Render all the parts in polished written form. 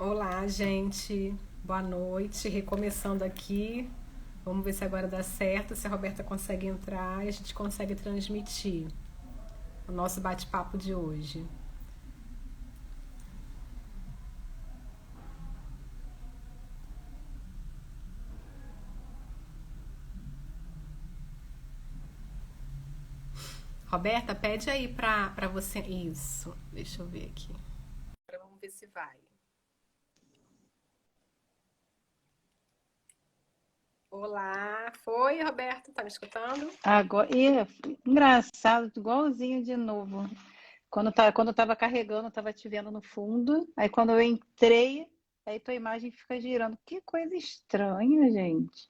Olá, gente. Boa noite. Recomeçando aqui. Vamos ver se agora dá certo, se a Roberta consegue entrar e a gente consegue transmitir o nosso bate-papo de hoje. Roberta, pede aí pra você. Isso. Deixa eu ver aqui. Agora vamos ver se vai. Olá. Foi, Roberta? Tá me escutando? Agora, engraçado, igualzinho de novo. Quando eu tava carregando, eu tava te vendo no fundo. Aí quando eu entrei, aí tua imagem fica girando. Que coisa estranha, gente.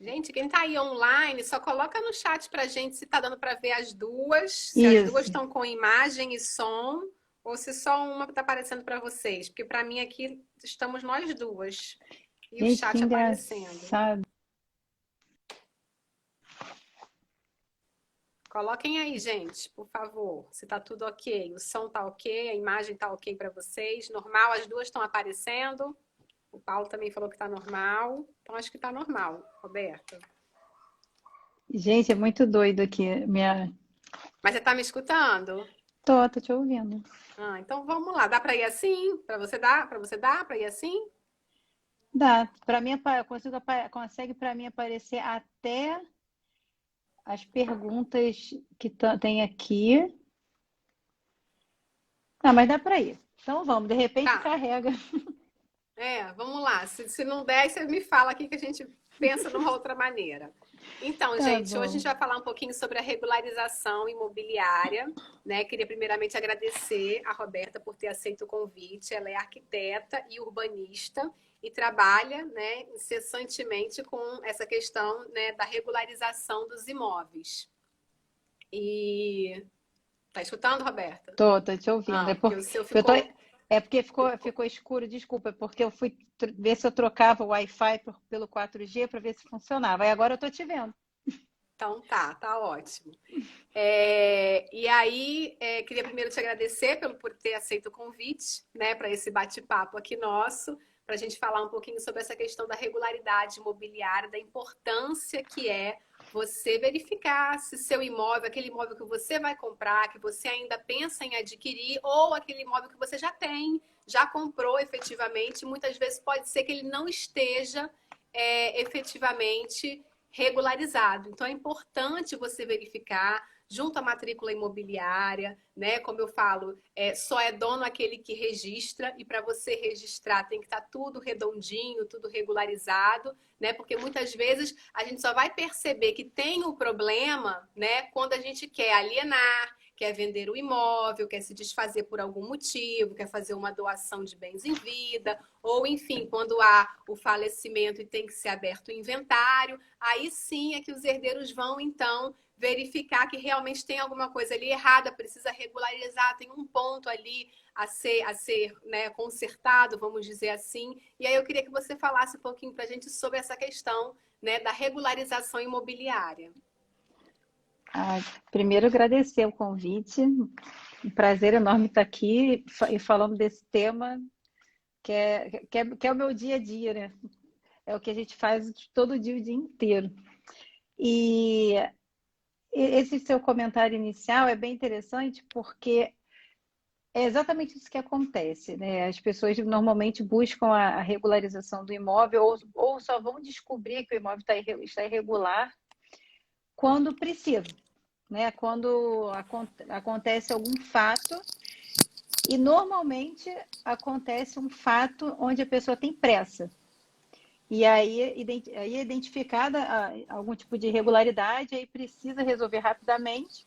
Gente, quem tá aí online, só coloca no chat pra gente se tá dando pra ver as duas, se as duas Isso. estão com imagem e som, ou se só uma tá aparecendo pra vocês, porque pra mim aqui estamos nós duas e o Gente, que chat aparecendo. engraçado. Coloquem aí, gente, por favor, se tá tudo ok, o som tá ok, a imagem tá ok pra vocês, normal, as duas estão aparecendo. O Paulo também falou que tá normal, então acho que tá normal, Roberta. Gente, é muito doido aqui. Mas você tá me escutando? Tô te ouvindo. Ah, então vamos lá. Dá para ir assim? Para você dar? Para você dar? Para ir assim? Dá. Para mim, consegue para mim aparecer até as perguntas que tem aqui. Ah, mas dá para ir. Então vamos, de repente Tá. carrega. Vamos lá. Se não der, você me fala aqui que a gente pensa numa outra maneira. Então, Tá gente, hoje a gente bom. vai falar um pouquinho sobre a regularização imobiliária, né? Queria primeiramente agradecer a Roberta por ter aceito o convite. Ela é arquiteta e urbanista e trabalha, né, incessantemente com essa questão, né, da regularização dos imóveis. E tá escutando, Roberta? Tô te ouvindo. Ah, porque o seu Eu tô, ficou. é porque ficou escuro, desculpa, é porque eu fui ver se eu trocava o Wi-Fi pelo 4G para ver se funcionava. Aí agora eu tô te vendo. Então tá ótimo. E aí, queria primeiro te agradecer por ter aceito o convite, né, para esse bate-papo aqui nosso, para a gente falar um pouquinho sobre essa questão da regularidade imobiliária, da importância que é você verificar se seu imóvel, aquele imóvel que você vai comprar, que você ainda pensa em adquirir, ou aquele imóvel que você já tem, já comprou efetivamente, muitas vezes pode ser que ele não esteja efetivamente regularizado. Então é importante você verificar junto à matrícula imobiliária, né? Como eu falo, só é dono aquele que registra, e para você registrar tem que estar tudo redondinho, tudo regularizado, né? Porque muitas vezes a gente só vai perceber que tem o problema, né, quando a gente quer alienar, quer vender o imóvel, quer se desfazer por algum motivo, quer fazer uma doação de bens em vida, ou enfim, quando há o falecimento e tem que ser aberto o inventário, aí sim é que os herdeiros vão então verificar que realmente tem alguma coisa ali errada, precisa regularizar, tem um ponto ali a ser né, consertado, vamos dizer assim. E aí eu queria que você falasse um pouquinho para a gente sobre essa questão, né, da regularização imobiliária. Ah, primeiro agradecer o convite. Um prazer enorme estar aqui e falando desse tema que é o meu dia a dia, né? É o que a gente faz todo dia, o dia inteiro. E esse seu comentário inicial é bem interessante porque é exatamente isso que acontece, né? As pessoas normalmente buscam a regularização do imóvel ou só vão descobrir que o imóvel está irregular quando precisa, né? Quando acontece algum fato, e normalmente acontece um fato onde a pessoa tem pressa. E aí é identificada algum tipo de irregularidade, aí precisa resolver rapidamente,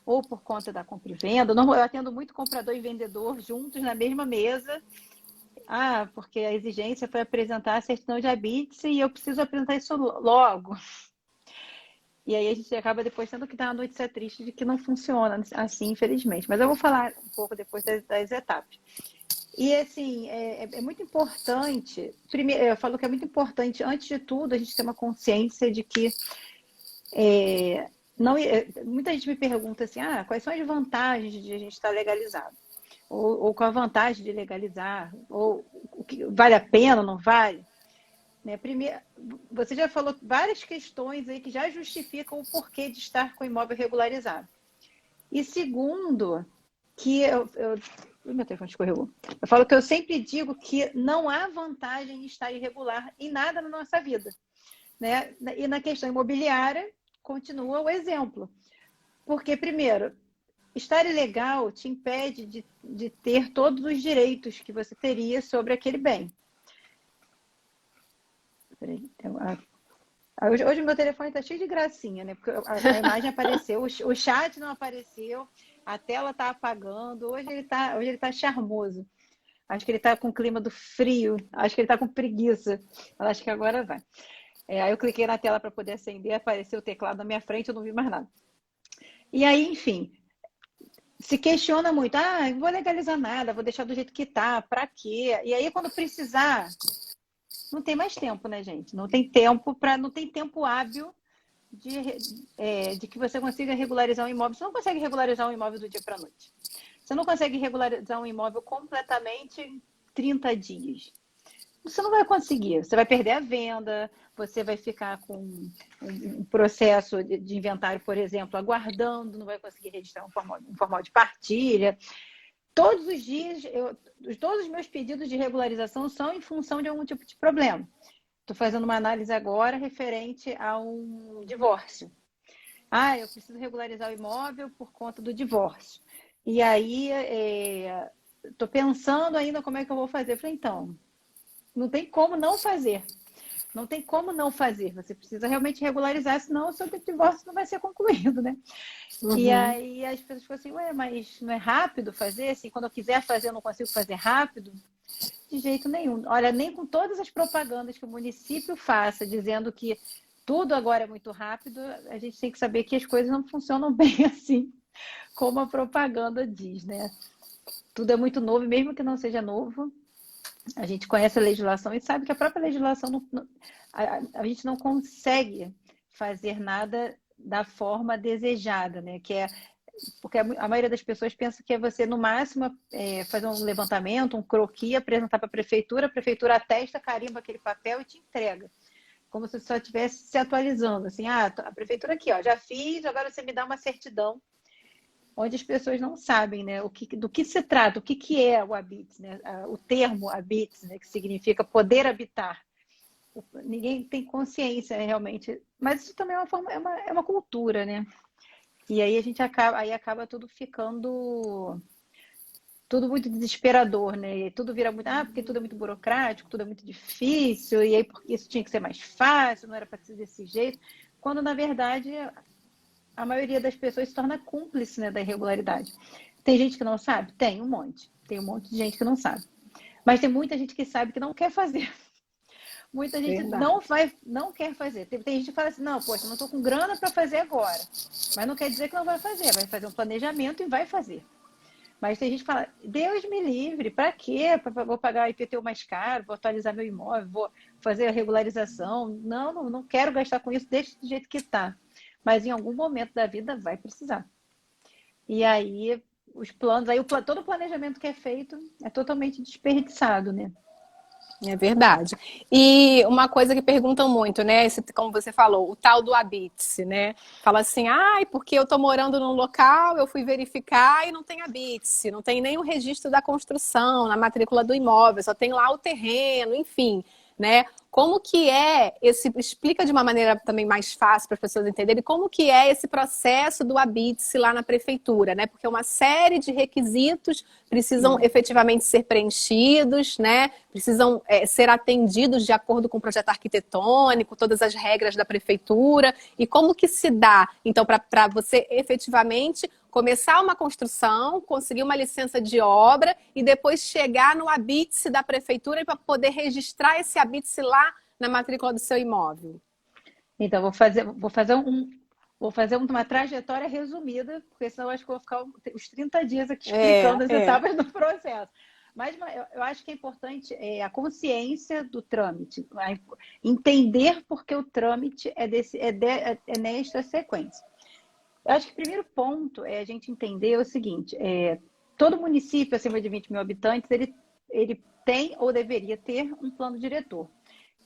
ou por conta da compra e venda. Eu atendo muito comprador e vendedor juntos na mesma mesa. Ah, porque a exigência foi apresentar a certidão de habite e eu preciso apresentar isso logo. E aí a gente acaba depois tendo que dar uma notícia triste de que não funciona assim, infelizmente. Mas eu vou falar um pouco depois das etapas. E assim, é muito importante. Primeiro, eu falo que é muito importante, antes de tudo, a gente ter uma consciência de que não, muita gente me pergunta assim, quais são as vantagens de a gente estar legalizado? ou com a vantagem de legalizar, ou o que vale a pena, não vale. Né? Primeiro, você já falou várias questões aí que já justificam o porquê de estar com o imóvel regularizado. E segundo, que meu telefone escorregou. Eu falo que eu sempre digo que não há vantagem em estar irregular em nada na nossa vida. Né? E na questão imobiliária, continua o exemplo. Porque, primeiro, estar ilegal te impede de ter todos os direitos que você teria sobre aquele bem. Hoje o meu telefone está cheio de gracinha, né? Porque a imagem apareceu, o chat não apareceu, a tela está apagando. Hoje ele tá charmoso. Acho que ele está com o clima do frio, acho que ele está com preguiça. Acho que agora vai. Aí eu cliquei na tela para poder acender, apareceu o teclado na minha frente, eu não vi mais nada. E aí, enfim, se questiona muito, não vou legalizar nada, vou deixar do jeito que tá, para quê? E aí, quando precisar, não tem mais tempo, né, gente? Não tem tempo hábil de que você consiga regularizar um imóvel. Você não consegue regularizar um imóvel do dia para a noite. Você não consegue regularizar um imóvel completamente em 30 dias. Você não vai conseguir. Você vai perder a venda, você vai ficar com um processo de inventário, por exemplo, aguardando, não vai conseguir registrar um formal de partilha. Todos os dias, todos os meus pedidos de regularização são em função de algum tipo de problema. Estou fazendo uma análise agora referente a um divórcio. Eu preciso regularizar o imóvel por conta do divórcio. E aí, estou pensando ainda como é que eu vou fazer. Falei, então, não tem como não fazer. Não tem como não fazer. Você precisa realmente regularizar, senão o seu divórcio não vai ser concluído, né? Uhum. E aí as pessoas ficam assim, mas não é rápido fazer? Assim, quando eu quiser fazer, eu não consigo fazer rápido? De jeito nenhum. Olha, nem com todas as propagandas que o município faça, dizendo que tudo agora é muito rápido, a gente tem que saber que as coisas não funcionam bem assim, como a propaganda diz, né? Tudo é muito novo, mesmo que não seja novo. A gente conhece a legislação e sabe que a própria legislação a gente não consegue fazer nada da forma desejada, né? Porque a maioria das pessoas pensa que é você, no máximo, fazer um levantamento, um croquis, apresentar para a prefeitura atesta, carimba aquele papel e te entrega. Como se você só estivesse se atualizando. Assim, a prefeitura aqui, já fiz, agora você me dá uma certidão. Onde as pessoas não sabem, né, do que se trata, o que é o habites, né, o termo habites, né, que significa poder habitar. Ninguém tem consciência, né, realmente, mas isso também é uma cultura, né? E aí acaba tudo ficando tudo muito desesperador, né? E tudo vira muito, porque tudo é muito burocrático, tudo é muito difícil, e aí porque isso tinha que ser mais fácil, não era para ser desse jeito, quando na verdade a maioria das pessoas se torna cúmplice, né, da irregularidade. Tem gente que não sabe? Tem um monte. Tem um monte de gente que não sabe. Mas tem muita gente que sabe que não quer fazer. Muita gente não quer fazer. Tem gente que fala assim, não, poxa, não estou com grana para fazer agora. Mas não quer dizer que não vai fazer. Vai fazer um planejamento e vai fazer. Mas tem gente que fala, Deus me livre, para quê? Vou pagar IPTU mais caro, vou atualizar meu imóvel, vou fazer a regularização. Não quero gastar com isso, deixa do jeito que está. Mas em algum momento da vida vai precisar. E aí, os planos, todo o planejamento que é feito é totalmente desperdiçado, né? É verdade. E uma coisa que perguntam muito, né? Como você falou, o tal do habite-se, né? Fala assim, porque eu tô morando num local, eu fui verificar e não tem habite-se, não tem nem o registro da construção, na matrícula do imóvel, só tem lá o terreno, enfim, né? Como que é explica de uma maneira também mais fácil para as pessoas entenderem como que é esse processo do habite-se lá na prefeitura, né? Porque uma série de requisitos precisam efetivamente ser preenchidos, né? Precisam ser atendidos de acordo com o projeto arquitetônico, todas as regras da prefeitura. E como que se dá, então, para você efetivamente começar uma construção, conseguir uma licença de obra e depois chegar no habite-se da prefeitura para poder registrar esse habite-se lá na matrícula do seu imóvel? Então, vou fazer uma trajetória resumida, porque senão eu acho que eu vou ficar os 30 dias aqui explicando as etapas do processo. Mas eu acho que é importante a consciência do trâmite, entender porque o trâmite é nesta sequência. Eu acho que o primeiro ponto é a gente entender o seguinte, todo município acima de 20 mil habitantes, ele tem ou deveria ter um plano diretor.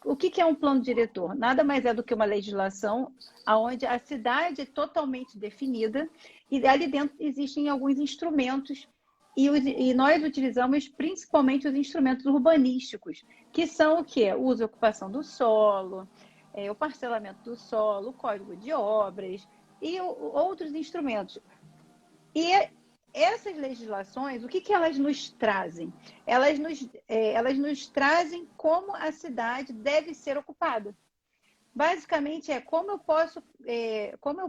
O que é um plano diretor? Nada mais é do que uma legislação onde a cidade é totalmente definida e ali dentro existem alguns instrumentos e nós utilizamos principalmente os instrumentos urbanísticos, que são o quê? O uso e ocupação do solo, o parcelamento do solo, o código de obras e outros instrumentos. E essas legislações, o que elas nos trazem? Elas nos trazem como a cidade deve ser ocupada. Basicamente, como eu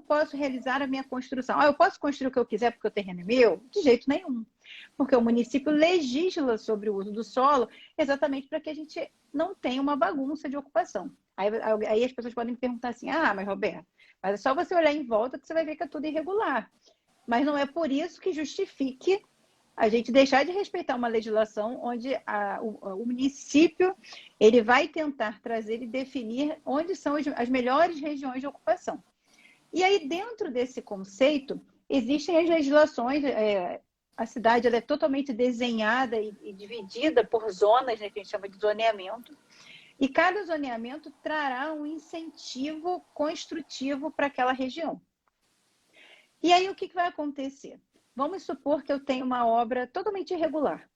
posso realizar a minha construção? Eu posso construir o que eu quiser porque o terreno é meu? De jeito nenhum. Porque o município legisla sobre o uso do solo exatamente para que a gente não tenha uma bagunça de ocupação. Aí as pessoas podem me perguntar assim, mas Roberto, mas é só você olhar em volta que você vai ver que é tudo irregular. Mas não é por isso que justifique a gente deixar de respeitar uma legislação onde o município ele vai tentar trazer e definir onde são as melhores regiões de ocupação. E aí, dentro desse conceito, existem as legislações, a cidade ela é totalmente desenhada e dividida por zonas, né, que a gente chama de zoneamento, e cada zoneamento trará um incentivo construtivo para aquela região. E aí, o que vai acontecer? Vamos supor que eu tenho uma obra totalmente irregular.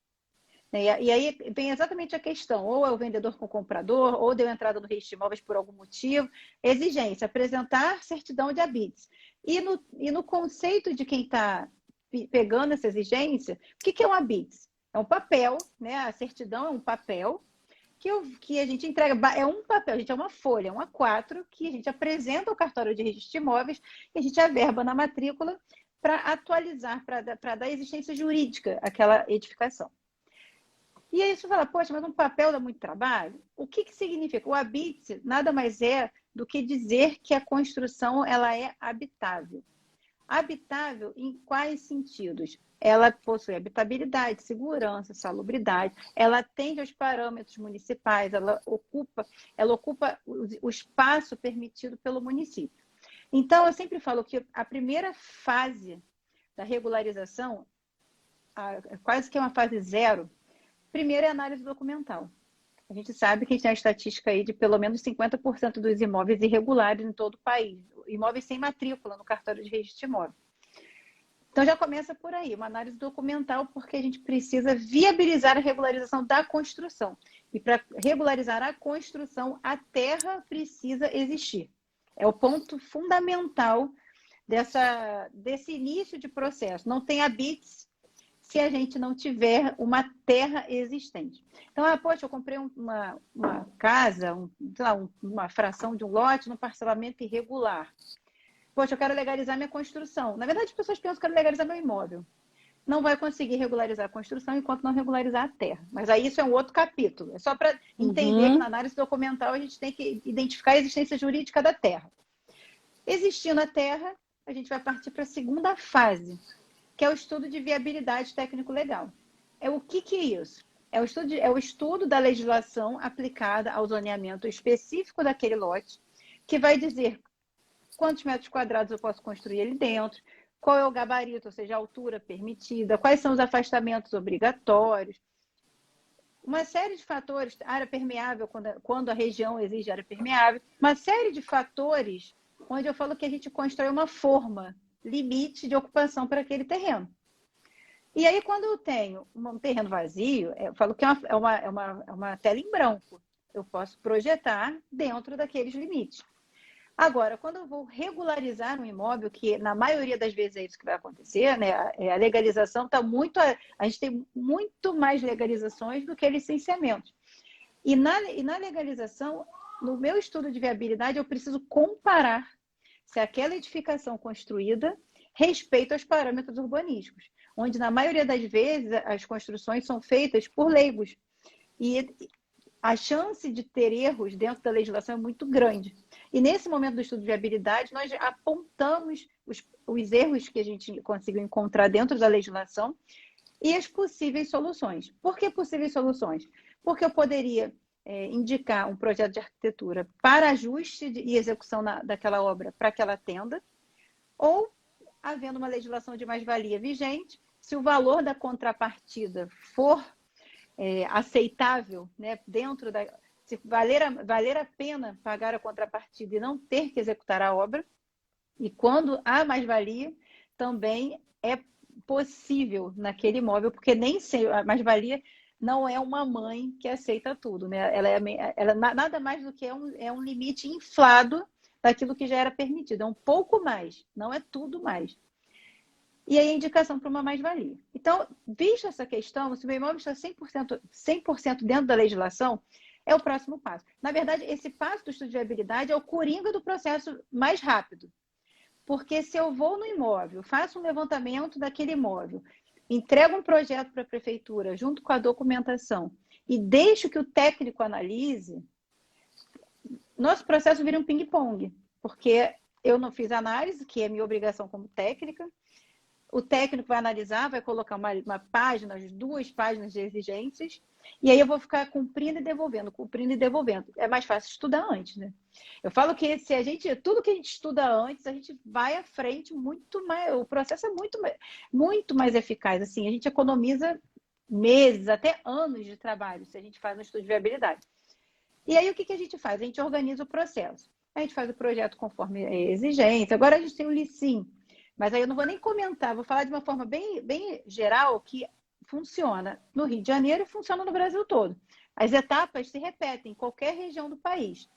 E aí vem exatamente a questão, ou é o vendedor com o comprador, ou deu entrada no registro de imóveis por algum motivo. Exigência, apresentar certidão de habites. E no conceito de quem está pegando essa exigência, o que é um habites? É um papel, né? A certidão é um papel que a gente entrega, é um papel, a gente é uma folha, um A4, que a gente apresenta ao cartório de registro de imóveis e a gente averba na matrícula para atualizar, para dar existência jurídica àquela edificação. E aí você fala, poxa, mas um papel dá muito trabalho? O que significa? O habite nada mais é do que dizer que a construção ela é habitável. Habitável em quais sentidos? Ela possui habitabilidade, segurança, salubridade, ela atende aos parâmetros municipais, ela ocupa o espaço permitido pelo município. Então, eu sempre falo que a primeira fase da regularização, quase que é uma fase zero, primeiro é a análise documental. A gente sabe que a gente tem a estatística aí de pelo menos 50% dos imóveis irregulares em todo o país, imóveis sem matrícula no cartório de registro de imóvel. Então já começa por aí, uma análise documental, porque a gente precisa viabilizar a regularização da construção. E para regularizar a construção, a terra precisa existir. É o ponto fundamental desse início de processo. Não tem habites se a gente não tiver uma terra existente. Então, poxa, eu comprei uma casa, uma fração de um lote no parcelamento irregular. Poxa, eu quero legalizar minha construção. Na verdade, as pessoas pensam que eu quero legalizar meu imóvel. Não vai conseguir regularizar a construção enquanto não regularizar a terra. Mas aí isso é um outro capítulo. É só para entender que na análise documental a gente tem que identificar a existência jurídica da terra. Existindo a terra, a gente vai partir para a segunda fase, que é o estudo de viabilidade técnico-legal. O que é isso? É o estudo da legislação aplicada ao zoneamento específico daquele lote, que vai dizer quantos metros quadrados eu posso construir ali dentro, qual é o gabarito, ou seja, a altura permitida, quais são os afastamentos obrigatórios, uma série de fatores, área permeável, quando a região exige área permeável, uma série de fatores onde eu falo que a gente constrói uma forma, limite de ocupação para aquele terreno. E aí, quando eu tenho um terreno vazio, eu falo que é uma tela em branco. Eu posso projetar dentro daqueles limites. Agora, quando eu vou regularizar um imóvel, que na maioria das vezes é isso que vai acontecer, né? A legalização está muito... A gente tem muito mais legalizações do que licenciamentos. E na legalização, no meu estudo de viabilidade, eu preciso comparar se aquela edificação construída respeita aos parâmetros urbanísticos, onde na maioria das vezes as construções são feitas por leigos. E a chance de ter erros dentro da legislação é muito grande. E nesse momento do estudo de viabilidade, nós apontamos os erros que a gente conseguiu encontrar dentro da legislação e as possíveis soluções. Por que possíveis soluções? Porque eu poderia indicar um projeto de arquitetura para ajuste e execução daquela obra para que ela atenda, ou, havendo uma legislação de mais-valia vigente, Se o valor da contrapartida for aceitável, né, dentro da... Se valer a pena pagar a contrapartida e não ter que executar a obra, e quando há mais-valia, também é possível naquele imóvel, porque nem sempre a mais-valia não é uma mãe que aceita tudo, né? Ela nada mais do que um limite inflado daquilo que já era permitido. É um pouco mais, não é tudo mais. E aí a indicação para uma mais-valia. Então, vista essa questão, se o meu imóvel está 100% dentro da legislação, é o próximo passo. Na verdade, esse passo do estudo de viabilidade é o coringa do processo mais rápido. Porque se eu vou no imóvel, faço um levantamento daquele imóvel, entrego um projeto para a prefeitura junto com a documentação e deixo que o técnico analise, nosso processo vira um ping-pong, porque eu não fiz análise, que é minha obrigação como técnica, o técnico vai analisar, vai colocar uma página, 2 páginas de exigências, e aí eu vou ficar cumprindo e devolvendo, cumprindo e devolvendo. É mais fácil estudar antes, né? Eu falo que se tudo que a gente estuda antes, a gente vai à frente muito mais, o processo é muito mais eficaz. Assim, a gente economiza meses, até anos de trabalho, se a gente faz um estudo de viabilidade. E aí o que a gente faz? A gente organiza o processo. A gente faz o projeto conforme a exigência. Agora a gente tem o LICIM, mas aí eu não vou nem comentar, vou falar de uma forma bem geral que funciona no Rio de Janeiro e funciona no Brasil todo. As etapas se repetem em qualquer região do país.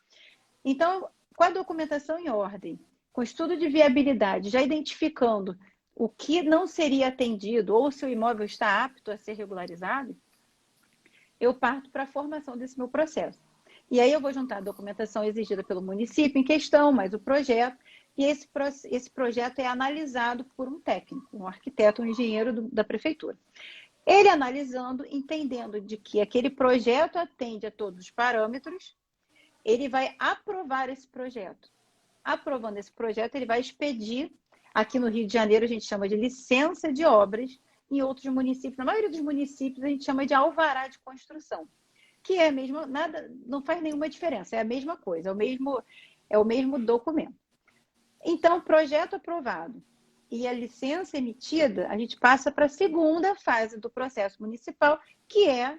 Então, com a documentação em ordem, com estudo de viabilidade, já identificando o que não seria atendido ou se o imóvel está apto a ser regularizado, eu parto para a formação desse meu processo. E aí eu vou juntar a documentação exigida pelo município em questão, mais o projeto, e esse projeto é analisado por um técnico, um arquiteto, um engenheiro da prefeitura. Ele analisando, entendendo de que aquele projeto atende a todos os parâmetros, ele vai aprovar esse projeto. Aprovando esse projeto, ele vai expedir, aqui no Rio de Janeiro a gente chama de licença de obras, em outros municípios, na maioria dos municípios a gente chama de alvará de construção, que é mesmo, nada, não faz nenhuma diferença, é a mesma coisa, é o mesmo documento. Então, projeto aprovado e a licença emitida, a gente passa para a segunda fase do processo municipal, que é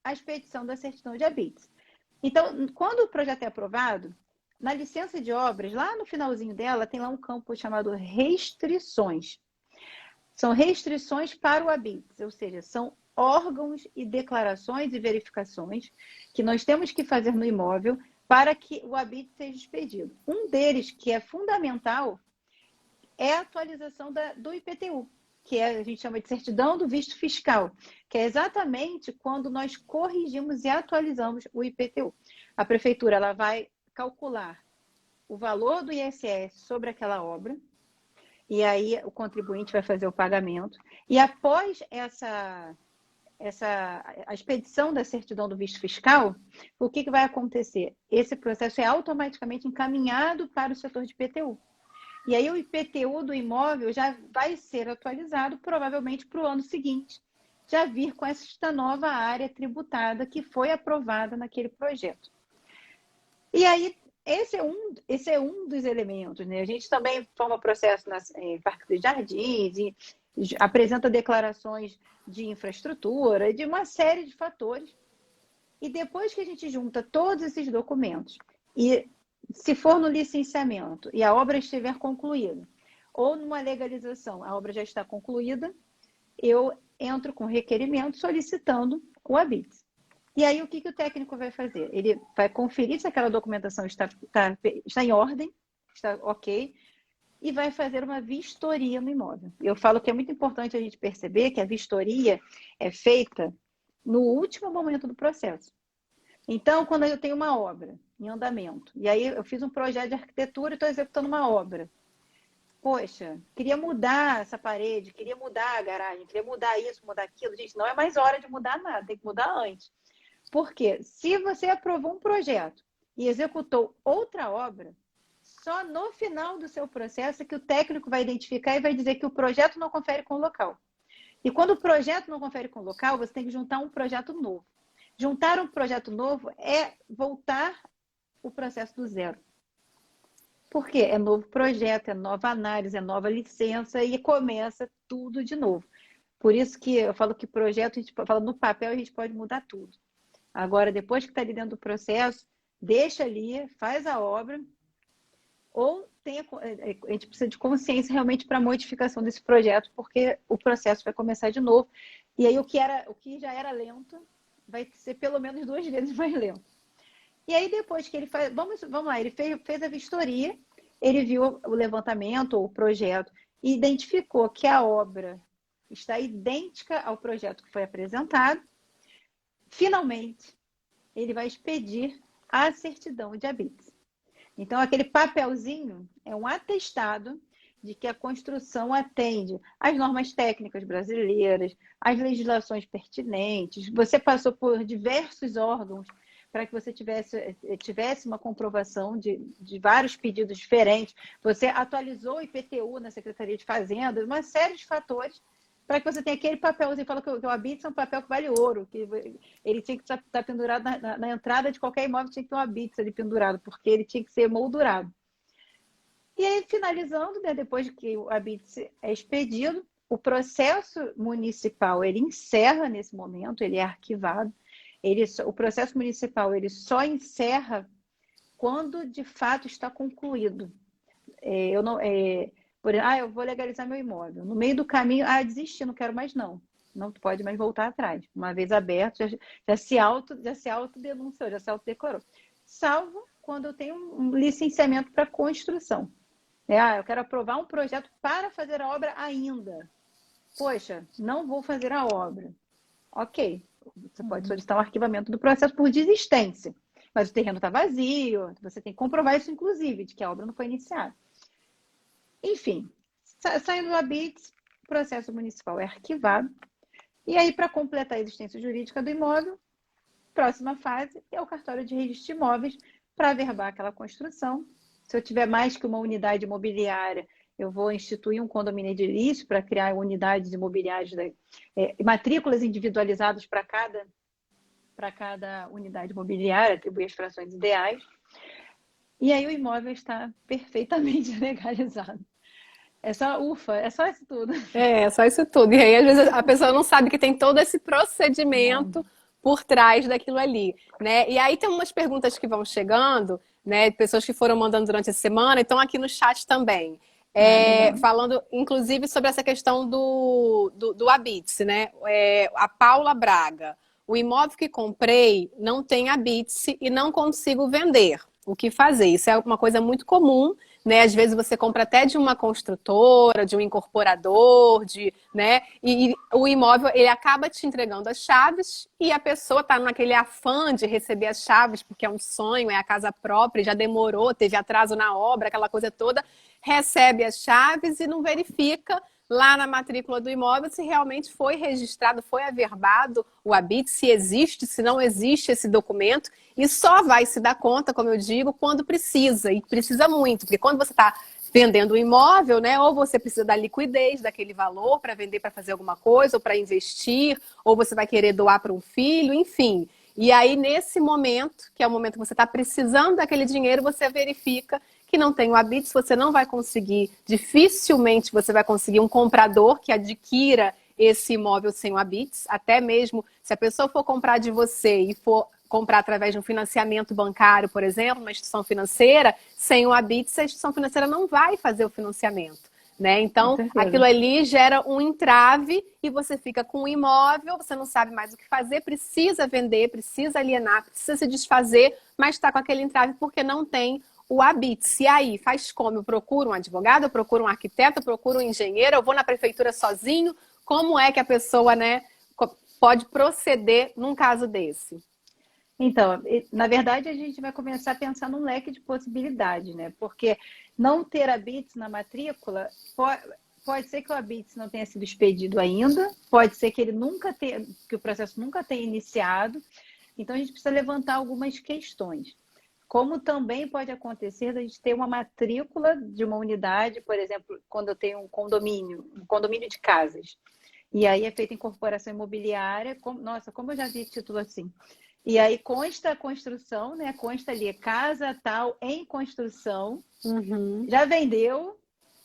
a expedição da certidão de habites. Então, quando o projeto é aprovado, na licença de obras, lá no finalzinho dela, tem lá um campo chamado restrições. São restrições para o habites, ou seja, são órgãos e declarações e verificações que nós temos que fazer no imóvel para que o habite seja expedido. Um deles, que é fundamental, é a atualização do IPTU, que a gente chama de certidão do visto fiscal, que é exatamente quando nós corrigimos e atualizamos o IPTU. A prefeitura ela vai calcular o valor do ISS sobre aquela obra, e aí o contribuinte vai fazer o pagamento, e após a expedição da certidão do visto fiscal, o que vai acontecer? Esse processo é automaticamente encaminhado para o setor de IPTU. E aí o IPTU do imóvel já vai ser atualizado, provavelmente para o ano seguinte, já vir com esta nova área tributada que foi aprovada naquele projeto. E aí, esse é um dos elementos, né? A gente também forma processo em Parque dos Jardins, e apresenta declarações de infraestrutura, de uma série de fatores. E depois que a gente junta todos esses documentos, e se for no licenciamento e a obra estiver concluída, ou numa legalização, a obra já está concluída, eu entro com requerimento solicitando o habites. E aí, o que o técnico vai fazer? Ele vai conferir se aquela documentação está em ordem, está ok, e vai fazer uma vistoria no imóvel. Eu falo que é muito importante a gente perceber que a vistoria é feita no último momento do processo. Então, quando eu tenho uma obra em andamento, e aí eu fiz um projeto de arquitetura e estou executando uma obra. Poxa, queria mudar essa parede, queria mudar a garagem, queria mudar isso, mudar aquilo. Gente, não é mais hora de mudar nada, tem que mudar antes. Porque se você aprovou um projeto e executou outra obra, só no final do seu processo é que o técnico vai identificar e vai dizer que o projeto não confere com o local. E quando o projeto não confere com o local, você tem que juntar um projeto novo. Juntar um projeto novo é voltar o processo do zero. Por quê? É novo projeto, é nova análise, é nova licença e começa tudo de novo. Por isso que eu falo que projeto, a gente fala no papel, a gente pode mudar tudo. Agora, depois que está ali dentro do processo, deixa ali, faz a obra, ou a gente precisa de consciência realmente para a modificação desse projeto, porque o processo vai começar de novo. E aí o que já era lento vai ser pelo menos 2 vezes mais lento. E aí depois que ele faz, vamos lá, ele fez a vistoria, ele viu o levantamento ou o projeto e identificou que a obra está idêntica ao projeto que foi apresentado. Finalmente, ele vai expedir a certidão de habites. Então, aquele papelzinho é um atestado de que a construção atende às normas técnicas brasileiras, às legislações pertinentes. Você passou por diversos órgãos para que você tivesse uma comprovação de vários pedidos diferentes. Você atualizou o IPTU na Secretaria de Fazenda, uma série de fatores para que você tenha aquele papelzinho. Fala que o habites é um papel que vale ouro, que ele tinha que estar pendurado na entrada de qualquer imóvel, tinha que ter um habites ali pendurado, porque ele tinha que ser moldurado. E aí, finalizando, né, depois que o habites é expedido, o processo municipal ele encerra nesse momento, ele é arquivado. O processo municipal ele só encerra quando de fato está concluído. Eu vou legalizar meu imóvel. No meio do caminho, desisti, não quero mais não. Não pode mais voltar atrás. Uma vez aberto, já se autodenunciou, já se autodeclarou. Salvo quando eu tenho um licenciamento para construção. Eu quero aprovar um projeto para fazer a obra ainda. Poxa, não vou fazer a obra. Ok, você pode solicitar um arquivamento do processo por desistência. Mas o terreno está vazio, você tem que comprovar isso, inclusive, de que a obra não foi iniciada. Enfim, saindo do habites, o processo municipal é arquivado. E aí, para completar a existência jurídica do imóvel, próxima fase é o cartório de registro de imóveis para averbar aquela construção. Se eu tiver mais que uma unidade imobiliária, eu vou instituir um condomínio edilício para criar unidades imobiliárias, matrículas individualizadas para cada unidade imobiliária, atribuir as frações ideais. E aí o imóvel está perfeitamente legalizado. É só isso tudo. É só isso tudo. E aí, às vezes, a pessoa não sabe que tem todo esse procedimento por trás daquilo ali, né? E aí tem umas perguntas que vão chegando, né? Pessoas que foram mandando durante a semana e estão aqui no chat também. Falando, inclusive, sobre essa questão do habites, né? A Paula Braga. O imóvel que comprei não tem habites e não consigo vender. O que fazer? Isso é uma coisa muito comum, né? Às vezes você compra até de uma construtora, de um incorporador, né? E o imóvel ele acaba te entregando as chaves e a pessoa está naquele afã de receber as chaves porque é um sonho, é a casa própria, já demorou, teve atraso na obra, aquela coisa toda, recebe as chaves e não verifica lá na matrícula do imóvel se realmente foi registrado, foi averbado o habite, se existe, se não existe esse documento, e só vai se dar conta, como eu digo, quando precisa, e precisa muito, porque quando você está vendendo um imóvel, né, ou você precisa da liquidez daquele valor para vender, para fazer alguma coisa, ou para investir, ou você vai querer doar para um filho, enfim. E aí, nesse momento, que é o momento que você está precisando daquele dinheiro, você verifica que não tem o habites, você não vai conseguir, dificilmente você vai conseguir um comprador que adquira esse imóvel sem o habites, até mesmo se a pessoa for comprar de você e for comprar através de um financiamento bancário, por exemplo, uma instituição financeira, sem o habites, a instituição financeira não vai fazer o financiamento, né? Então, aquilo ali gera um entrave e você fica com o imóvel, você não sabe mais o que fazer, precisa vender, precisa alienar, precisa se desfazer, mas está com aquele entrave porque não tem o habites. E aí, faz como? Eu procuro um advogado, eu procuro um arquiteto, eu procuro um engenheiro, eu vou na prefeitura sozinho? Como é que a pessoa, né, pode proceder num caso desse? Então, na verdade, a gente vai começar a pensar num leque de possibilidades, né? Porque não ter habites na matrícula pode ser que o habites não tenha sido expedido ainda, pode ser que que o processo nunca tenha iniciado. Então, a gente precisa levantar algumas questões. Como também pode acontecer a gente ter uma matrícula de uma unidade, por exemplo, quando eu tenho um condomínio de casas, e aí é feita incorporação imobiliária, nossa, como eu já vi título assim. E aí consta a construção, né? Consta ali, casa tal em construção, já vendeu,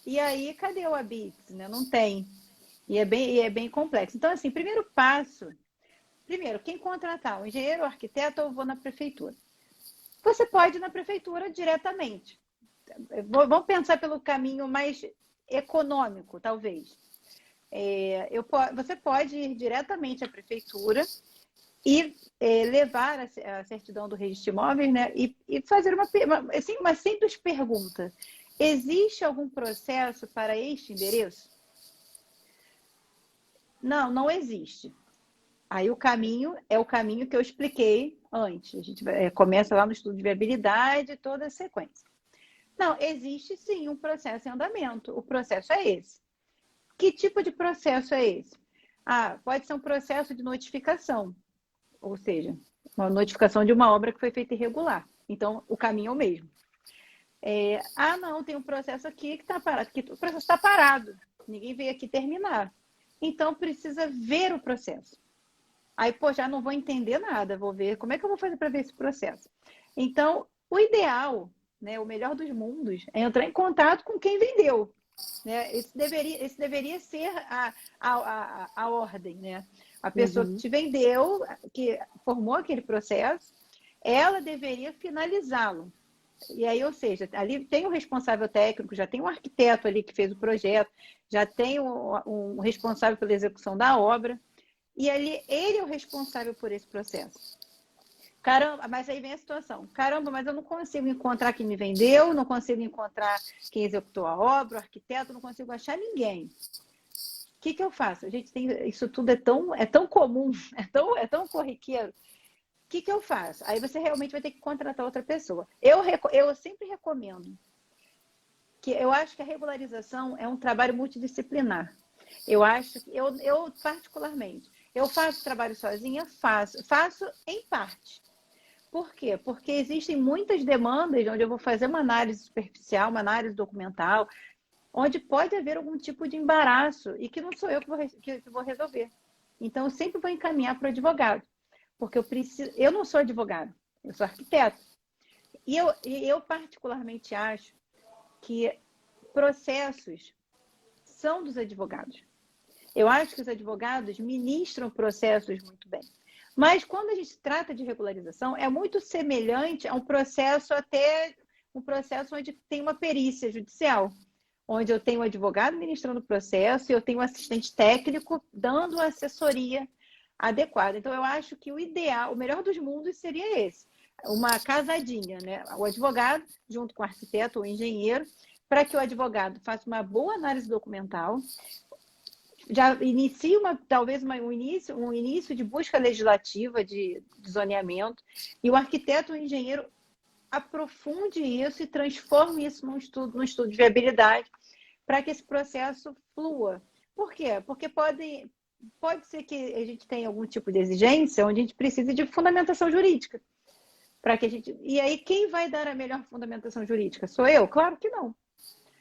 e aí cadê o habites, né? Não tem. E é bem complexo. Então, assim, primeiro passo, primeiro, quem contratar, um engenheiro, um arquiteto, eu vou na prefeitura. Você pode ir na prefeitura diretamente. Vamos pensar pelo caminho mais econômico, talvez. Você pode ir diretamente à prefeitura e levar a certidão do registro de imóveis, né? E fazer assim, uma simples pergunta. Existe algum processo para este endereço? Não, não existe. Aí o caminho é o caminho que eu expliquei antes. A gente começa lá no estudo de viabilidade, toda a sequência. Não, existe sim um processo em andamento. O processo é esse. Que tipo de processo é esse? Pode ser um processo de notificação, ou seja, uma notificação de uma obra que foi feita irregular. Então, o caminho é o mesmo. Não, tem um processo aqui que está parado, que o processo está parado. Ninguém veio aqui terminar. Então, precisa ver o processo. Aí, já não vou entender nada, vou ver como é que eu vou fazer para ver esse processo. Então, o ideal, né, o melhor dos mundos, é entrar em contato com quem vendeu. Né? Esse deveria ser a ordem. Né? A pessoa que te vendeu, que formou aquele processo, ela deveria finalizá-lo. E aí, ou seja, ali tem o responsável técnico, já tem um arquiteto ali que fez o projeto, já tem um responsável pela execução da obra. E ali, ele é o responsável por esse processo. Caramba, mas aí vem a situação. Caramba, mas eu não consigo encontrar quem me vendeu, não consigo encontrar quem executou a obra, o arquiteto, não consigo achar ninguém. O que eu faço? Gente, isso tudo é tão comum, é tão corriqueiro. O que eu faço? Aí você realmente vai ter que contratar outra pessoa. Eu sempre recomendo que eu acho que a regularização é um trabalho multidisciplinar. Eu acho que eu particularmente, eu faço trabalho sozinha? Faço em parte. Por quê? Porque existem muitas demandas onde eu vou fazer uma análise superficial, uma análise documental, onde pode haver algum tipo de embaraço e que não sou eu que vou resolver. Então, eu sempre vou encaminhar para o advogado, porque eu não sou advogado, eu sou arquiteto. E eu particularmente acho que processos são dos advogados. Eu acho que os advogados ministram processos muito bem. Mas quando a gente trata de regularização, é muito semelhante a um processo onde tem uma perícia judicial, onde eu tenho um advogado ministrando o processo e eu tenho um assistente técnico dando a assessoria adequada. Então, eu acho que o ideal, o melhor dos mundos seria esse, uma casadinha, né? O advogado junto com o arquiteto ou engenheiro, para que o advogado faça uma boa análise documental, já inicia um início de busca legislativa de zoneamento, e o arquiteto ou engenheiro aprofunde isso e transforme isso num estudo de viabilidade para que esse processo flua. Por quê? Porque pode ser que a gente tenha algum tipo de exigência onde a gente precise de fundamentação jurídica. E aí, quem vai dar a melhor fundamentação jurídica? Sou eu? Claro que não.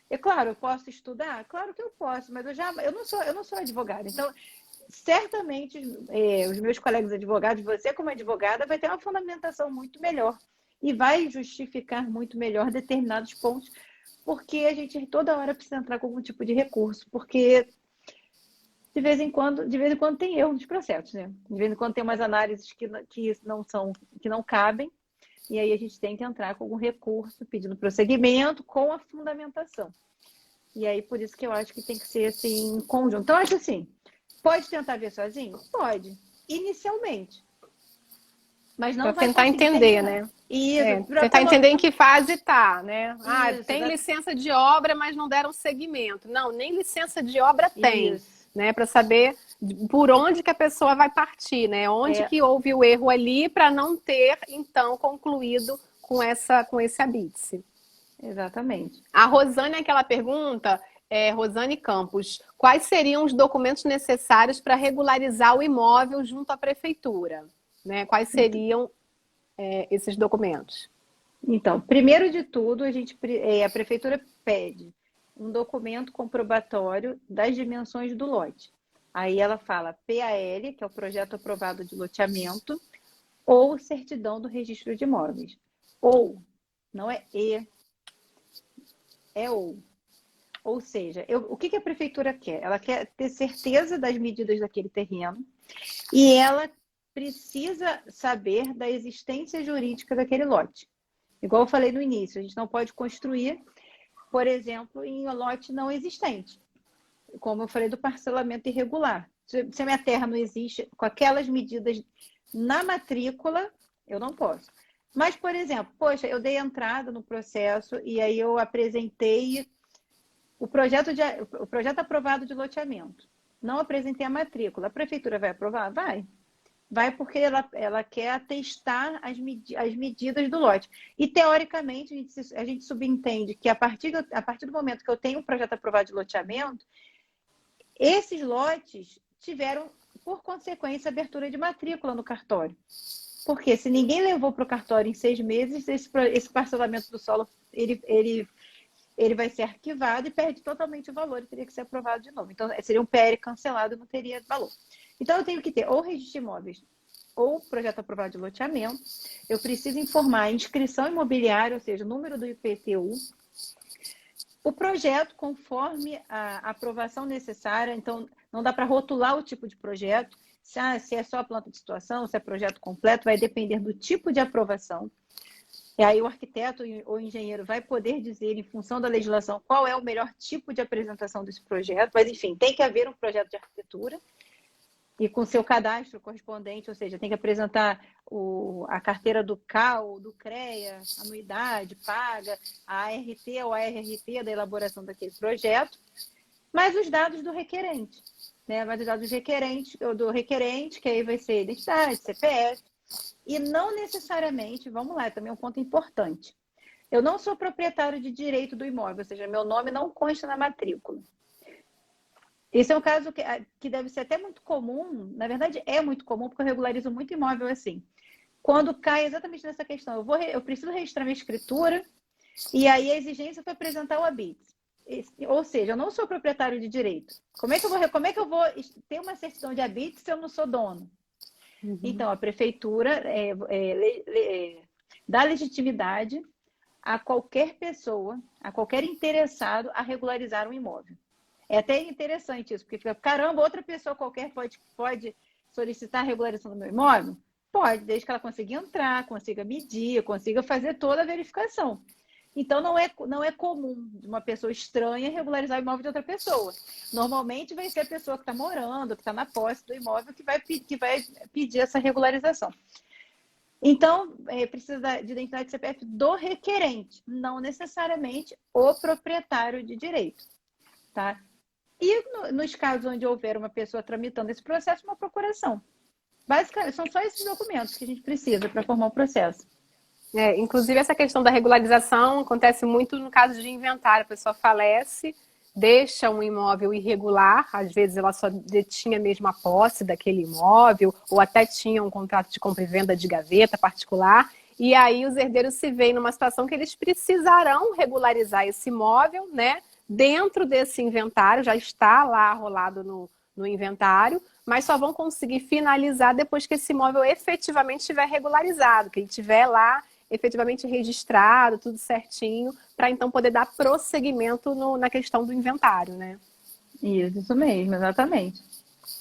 É claro, eu posso estudar? Claro que eu posso, mas eu não sou advogada. Então, certamente, os meus colegas advogados, você como advogada, vai ter uma fundamentação muito melhor e vai justificar muito melhor determinados pontos, porque a gente toda hora precisa entrar com algum tipo de recurso, porque de vez em quando tem erro nos processos, né? De vez em quando tem umas análises que não cabem, e aí a gente tem que entrar com algum recurso pedindo prosseguimento com a fundamentação. E aí, por isso que eu acho que tem que ser assim, em conjunto. Então, eu acho assim, pode tentar ver sozinho? Pode, inicialmente. Mas não vai tentar conseguir entender, terminar. né? Isso. Tentar entender em que fase tá, né? Isso, Tem licença de obra, mas não deram seguimento. Não, nem licença de obra tem, isso. né? Para saber por onde que a pessoa vai partir, né? Onde que houve o erro ali para não ter, então, concluído com esse habite. Exatamente. A Rosane, aquela pergunta, Rosane Campos, quais seriam os documentos necessários para regularizar o imóvel junto à prefeitura? Né? Quais seriam esses documentos? Então, primeiro de tudo, a prefeitura pede um documento comprobatório das dimensões do lote. Aí ela fala PAL, que é o projeto aprovado de loteamento, ou certidão do registro de imóveis. Ou, não é e, é ou. Ou seja, o que a prefeitura quer? Ela quer ter certeza das medidas daquele terreno e ela precisa saber da existência jurídica daquele lote. Igual eu falei no início, a gente não pode construir, por exemplo, em um lote não existente. Como eu falei do parcelamento irregular. Se a minha terra não existe com aquelas medidas na matrícula, eu não posso. Mas, por exemplo, poxa, eu dei entrada no processo e aí eu apresentei o projeto aprovado de loteamento. Não apresentei a matrícula. A prefeitura vai aprovar? Vai. Vai porque ela quer atestar as medidas do lote. E, teoricamente, a gente subentende que a partir do momento que eu tenho um projeto aprovado de loteamento, esses lotes tiveram, por consequência, abertura de matrícula no cartório. Porque se ninguém levou para o cartório em 6 meses, esse parcelamento do solo ele vai ser arquivado e perde totalmente o valor e teria que ser aprovado de novo. Então, seria um PR cancelado e não teria valor. Então, eu tenho que ter ou registro de imóveis ou projeto aprovado de loteamento. Eu preciso informar a inscrição imobiliária, ou seja, o número do IPTU, o projeto conforme a aprovação necessária. Então, não dá para rotular o tipo de projeto. Se é só planta de situação, se é projeto completo, vai depender do tipo de aprovação. E aí o arquiteto ou engenheiro vai poder dizer, em função da legislação, qual é o melhor tipo de apresentação desse projeto. Mas, enfim, tem que haver um projeto de arquitetura e com seu cadastro correspondente, ou seja, tem que apresentar a carteira do CAU, do CREA, anuidade, paga, a ART ou a ARRT da elaboração daquele projeto, mas os dados do requerente, né? Mas os dados do requerente, que aí vai ser identidade, CPF, e não necessariamente, vamos lá, também é um ponto importante. Eu não sou proprietário de direito do imóvel, ou seja, meu nome não consta na matrícula. Esse é um caso que deve ser até muito comum, na verdade é muito comum, porque eu regularizo muito imóvel assim. Quando cai exatamente nessa questão, eu preciso registrar minha escritura e aí a exigência foi apresentar o habite. Ou seja, eu não sou proprietário de direito. Como é que eu vou ter uma certidão de habite se eu não sou dono? Uhum. Então, a prefeitura dá legitimidade a qualquer pessoa, a qualquer interessado a regularizar um imóvel. É até interessante isso, porque, caramba, outra pessoa qualquer pode solicitar a regularização do meu imóvel? Pode, desde que ela consiga entrar, consiga medir, consiga fazer toda a verificação. Então, não é comum uma pessoa estranha regularizar o imóvel de outra pessoa. Normalmente vai ser a pessoa que está morando, que está na posse do imóvel, que vai pedir essa regularização. Então, precisa de identidade de CPF do requerente, não necessariamente o proprietário de direito, tá? E nos casos onde houver uma pessoa tramitando esse processo, uma procuração. Basicamente, são só esses documentos que a gente precisa para formar o processo. Inclusive, essa questão da regularização acontece muito no caso de inventário. A pessoa falece, deixa um imóvel irregular, às vezes ela só detinha mesmo a posse daquele imóvel, ou até tinha um contrato de compra e venda de gaveta particular, e aí os herdeiros se veem numa situação que eles precisarão regularizar esse imóvel, né? Dentro desse inventário, já está lá rolado no inventário, mas só vão conseguir finalizar depois que esse imóvel efetivamente estiver regularizado, que ele estiver lá efetivamente registrado, tudo certinho, para então poder dar prosseguimento na questão do inventário, né? Isso mesmo, exatamente.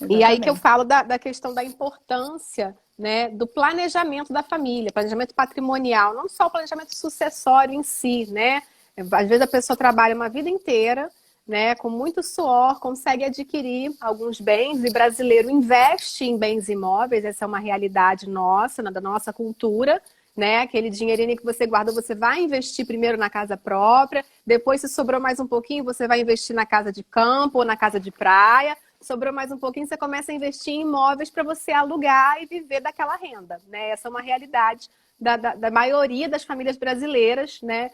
E aí que eu falo da questão da importância, né, do planejamento da família, planejamento patrimonial, não só o planejamento sucessório em si, né? Às vezes a pessoa trabalha uma vida inteira, né, com muito suor, consegue adquirir alguns bens, e brasileiro investe em bens imóveis, essa é uma realidade nossa, da nossa cultura, né? Aquele dinheirinho que você guarda, você vai investir primeiro na casa própria, depois se sobrou mais um pouquinho, você vai investir na casa de campo ou na casa de praia, sobrou mais um pouquinho, você começa a investir em imóveis para você alugar e viver daquela renda, né? Essa é uma realidade da maioria das famílias brasileiras, né?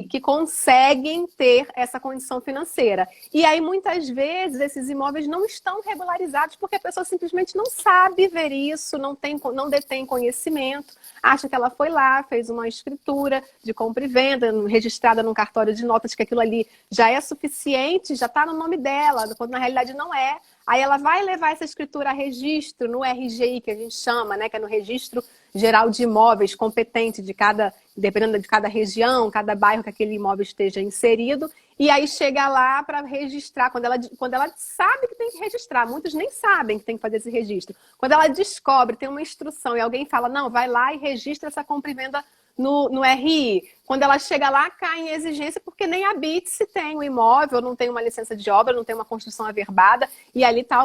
Que conseguem ter essa condição financeira. E aí, muitas vezes, esses imóveis não estão regularizados porque a pessoa simplesmente não sabe ver isso, não detém conhecimento, acha que ela foi lá, fez uma escritura de compra e venda, registrada num cartório de notas, que aquilo ali já é suficiente, já está no nome dela, quando na realidade não é. Aí ela vai levar essa escritura a registro no RGI, que a gente chama, né, que é no Registro Geral de Imóveis, competente dependendo de cada região, cada bairro que aquele imóvel esteja inserido. e aí chega lá para registrar, quando ela sabe que tem que registrar, muitos nem sabem que tem que fazer esse registro. Quando ela descobre, tem uma instrução e alguém fala, não, vai lá e registra essa compra e venda no RI. Quando ela chega lá, cai em exigência, porque nem a BITS tem um imóvel, não tem uma licença de obra, não tem uma construção averbada, e ali está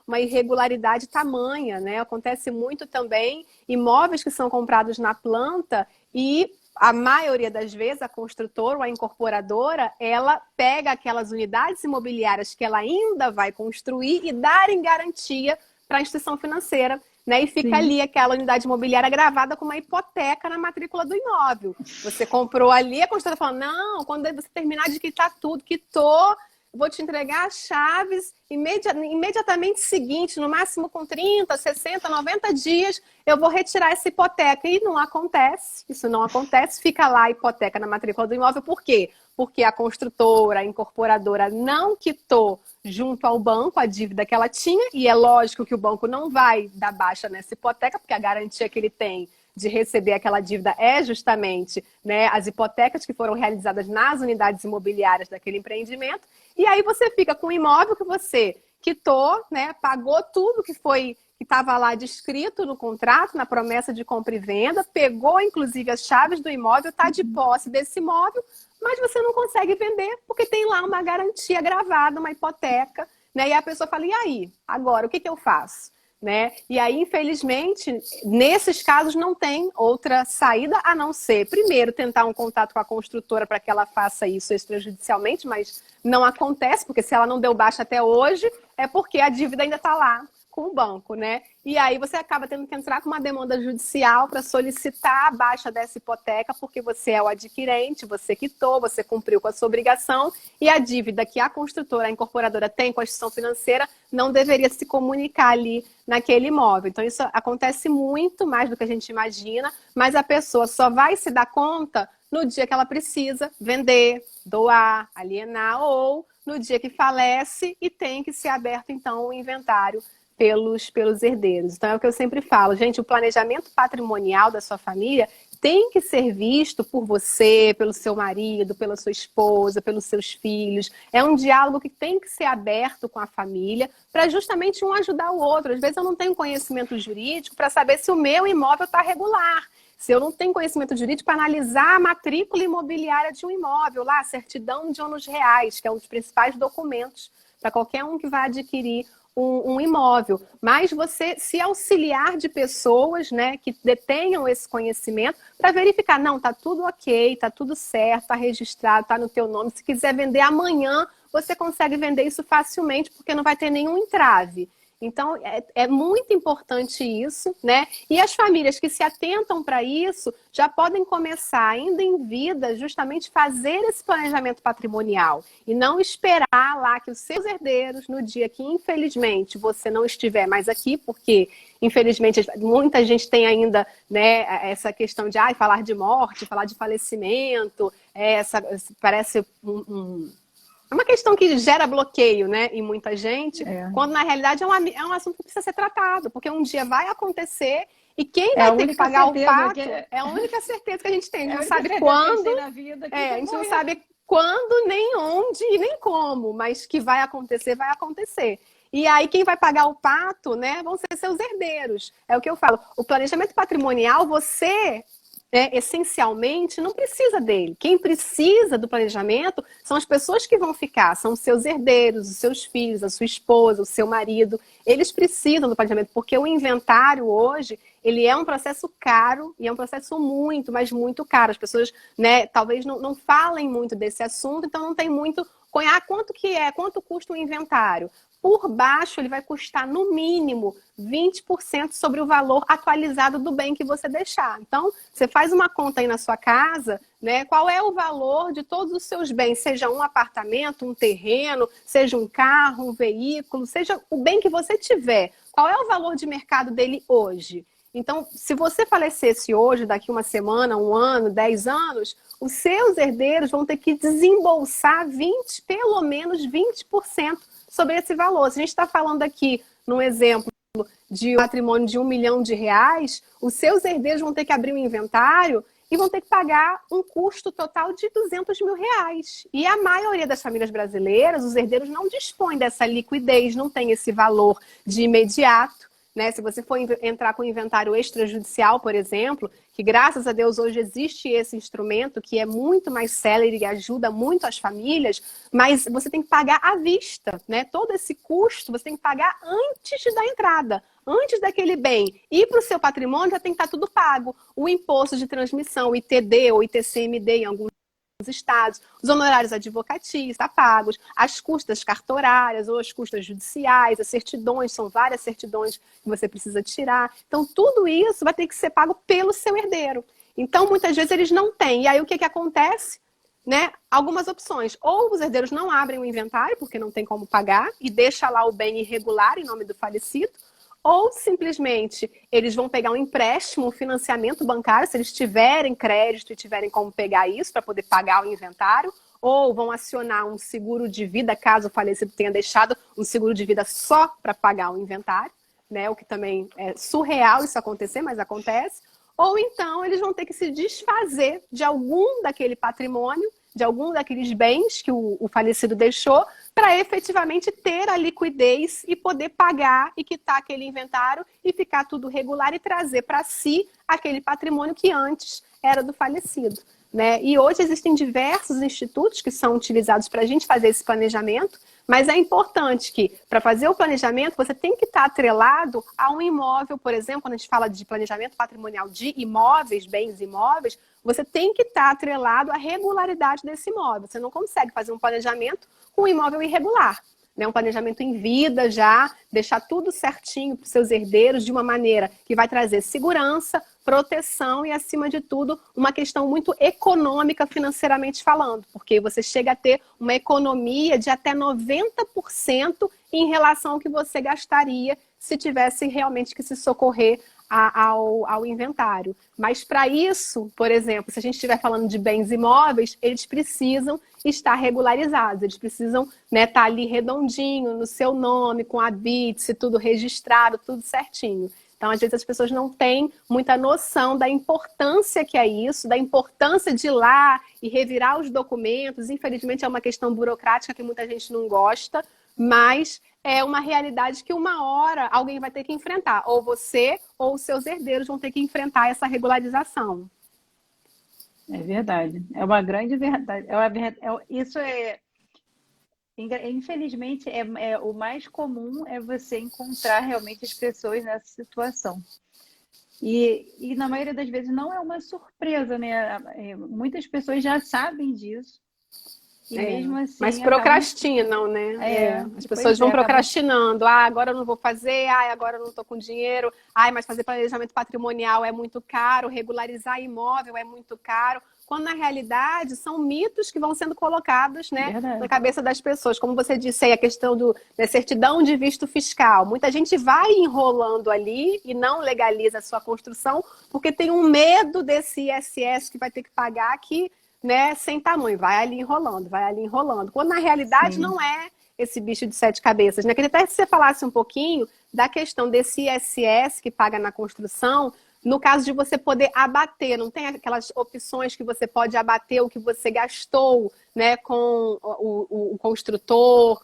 uma irregularidade tamanha, né? Acontece muito também imóveis que são comprados na planta e a maioria das vezes a construtora ou a incorporadora, ela pega aquelas unidades imobiliárias que ela ainda vai construir e dar em garantia para a instituição financeira, né? E fica ali aquela unidade imobiliária gravada com uma hipoteca na matrícula do imóvel. Você comprou ali, a construtora fala, não, quando você terminar de quitar tudo, quitou, vou te entregar as chaves imediatamente seguinte, no máximo com 30, 60, 90 dias, eu vou retirar essa hipoteca. E não acontece, isso não acontece, fica lá a hipoteca na matrícula do imóvel. Por quê? Porque a construtora, a incorporadora não quitou junto ao banco a dívida que ela tinha, e é lógico que o banco não vai dar baixa nessa hipoteca, porque a garantia que ele tem de receber aquela dívida é justamente, né, as hipotecas que foram realizadas nas unidades imobiliárias daquele empreendimento. E aí você fica com o imóvel que você quitou, né, pagou tudo que estava lá descrito no contrato, na promessa de compra e venda, pegou inclusive as chaves do imóvel, está de posse desse imóvel, mas você não consegue vender porque tem lá uma garantia gravada, uma hipoteca, né? E a pessoa fala, e aí? Agora, o que eu faço? Né? E aí, infelizmente, nesses casos não tem outra saída a não ser, primeiro, tentar um contato com a construtora para que ela faça isso extrajudicialmente, mas não acontece, porque se ela não deu baixa até hoje, é porque a dívida ainda está lá com o banco, né? E aí você acaba tendo que entrar com uma demanda judicial para solicitar a baixa dessa hipoteca, porque você é o adquirente, você quitou, você cumpriu com a sua obrigação, e a dívida que a construtora, a incorporadora tem com a instituição financeira não deveria se comunicar ali naquele imóvel. Então isso acontece muito mais do que a gente imagina, mas a pessoa só vai se dar conta no dia que ela precisa vender, doar, alienar, ou no dia que falece e tem que ser aberto então o inventário pelos herdeiros. Então é o que eu sempre falo, gente, o planejamento patrimonial da sua família tem que ser visto por você, pelo seu marido, pela sua esposa, pelos seus filhos. É um diálogo que tem que ser aberto com a família para justamente um ajudar o outro. Às vezes eu não tenho conhecimento jurídico para saber se o meu imóvel está regular. Se eu não tenho conhecimento jurídico para analisar a matrícula imobiliária de um imóvel, lá, a certidão de ônus reais, que é um dos principais documentos para qualquer um que vai adquirir um imóvel, mas você se auxiliar de pessoas, né, que detenham esse conhecimento para verificar, não, tá tudo ok, tá tudo certo, tá registrado, tá no teu nome, se quiser vender amanhã, você consegue vender isso facilmente, porque não vai ter nenhum entrave. Então, é muito importante isso, né? E as famílias que se atentam para isso já podem começar, ainda em vida, justamente fazer esse planejamento patrimonial e não esperar lá que os seus herdeiros, no dia que, infelizmente, você não estiver mais aqui, porque, infelizmente, muita gente tem ainda, né, essa questão de falar de morte, falar de falecimento, parece é uma questão que gera bloqueio, né, em muita gente, quando na realidade é um assunto que precisa ser tratado, porque um dia vai acontecer e quem vai ter que pagar o pato é a única certeza que a gente tem. A gente não sabe quando, a gente não sabe quando, nem onde e nem como, mas que vai acontecer, vai acontecer. E aí quem vai pagar o pato, né, vão ser seus herdeiros. É o que eu falo. O planejamento patrimonial, você essencialmente não precisa dele. Quem precisa do planejamento são as pessoas que vão ficar, são os seus herdeiros, os seus filhos, a sua esposa, o seu marido. Eles precisam do planejamento, porque o inventário hoje, ele é um processo caro e é um processo muito, mas muito caro. As pessoas, né, talvez não falem muito desse assunto, então não tem muito quanto custa um inventário? Por baixo, ele vai custar, no mínimo, 20% sobre o valor atualizado do bem que você deixar. Então, você faz uma conta aí na sua casa, né? Qual é o valor de todos os seus bens, seja um apartamento, um terreno, seja um carro, um veículo, seja o bem que você tiver. Qual é o valor de mercado dele hoje? Então, se você falecesse hoje, daqui uma semana, um ano, 10 anos, os seus herdeiros vão ter que desembolsar pelo menos 20% sobre esse valor. Se a gente está falando aqui, num exemplo de um patrimônio de R$ 1 milhão, os seus herdeiros vão ter que abrir um inventário e vão ter que pagar um custo total de R$ 200 mil. E a maioria das famílias brasileiras, os herdeiros não dispõem dessa liquidez, não tem esse valor de imediato. Né? Se você for entrar com inventário extrajudicial, por exemplo, que graças a Deus hoje existe esse instrumento que é muito mais célere e ajuda muito as famílias, mas você tem que pagar à vista, né? Todo esse custo você tem que pagar antes da entrada. Antes daquele bem ir para o seu patrimônio, já tem que estar tudo pago. O imposto de transmissão, o ITD ou ITCMD em alguns estados, os honorários advocatícios está pagos, as custas cartorárias ou as custas judiciais, as certidões, são várias certidões que você precisa tirar. Então, tudo isso vai ter que ser pago pelo seu herdeiro. Então, muitas vezes eles não têm. E aí, o que acontece? Né? Algumas opções. Ou os herdeiros não abrem o inventário, porque não tem como pagar, e deixa lá o bem irregular em nome do falecido, ou simplesmente eles vão pegar um empréstimo, um financiamento bancário, se eles tiverem crédito e tiverem como pegar isso para poder pagar o inventário, ou vão acionar um seguro de vida, caso o falecido tenha deixado um seguro de vida só para pagar o inventário, né? O que também é surreal isso acontecer, mas acontece. Ou então eles vão ter que se desfazer de algum daquele patrimônio, de algum daqueles bens que o falecido deixou, para efetivamente ter a liquidez e poder pagar e quitar aquele inventário e ficar tudo regular e trazer para si aquele patrimônio que antes era do falecido. Né? E hoje existem diversos institutos que são utilizados para a gente fazer esse planejamento, mas é importante que, para fazer o planejamento, você tem que estar atrelado a um imóvel, por exemplo, quando a gente fala de planejamento patrimonial de imóveis, bens imóveis, você tem que estar atrelado à regularidade desse imóvel. Você não consegue fazer um planejamento com um imóvel irregular. Né, um planejamento em vida já, deixar tudo certinho para os seus herdeiros de uma maneira que vai trazer segurança, proteção e, acima de tudo, uma questão muito econômica financeiramente falando, porque você chega a ter uma economia de até 90% em relação ao que você gastaria se tivesse realmente que se socorrer ao inventário. Mas para isso, por exemplo, se a gente estiver falando de bens imóveis, eles precisam estar regularizados, eles precisam estar ali redondinho, no seu nome, com a BITS, tudo registrado, tudo certinho. Então, às vezes, as pessoas não têm muita noção da importância que é isso, da importância de ir lá e revirar os documentos. Infelizmente, é uma questão burocrática que muita gente não gosta, mas é uma realidade que uma hora alguém vai ter que enfrentar. Ou você ou os seus herdeiros vão ter que enfrentar essa regularização. É verdade. É uma grande verdade. Isso é... Infelizmente, o mais comum é você encontrar realmente as pessoas nessa situação. E na maioria das vezes não é uma surpresa, né? Muitas pessoas já sabem disso. E mesmo assim. Mas procrastinam, né? As pessoas vão procrastinando. Agora eu não vou fazer, agora eu não estou com dinheiro, mas fazer planejamento patrimonial é muito caro, regularizar imóvel é muito caro. Quando na realidade são mitos que vão sendo colocados, né, na cabeça das pessoas. Como você disse aí, a questão da certidão de visto fiscal. Muita gente vai enrolando ali e não legaliza a sua construção porque tem um medo desse ISS que vai ter que pagar aqui, né, sem tamanho, vai ali enrolando. Quando na realidade não é esse bicho de 7 cabeças. Né? Queria até que você falasse um pouquinho da questão desse ISS que paga na construção, no caso de você poder abater, não tem aquelas opções que você pode abater o que você gastou, né, com o construtor,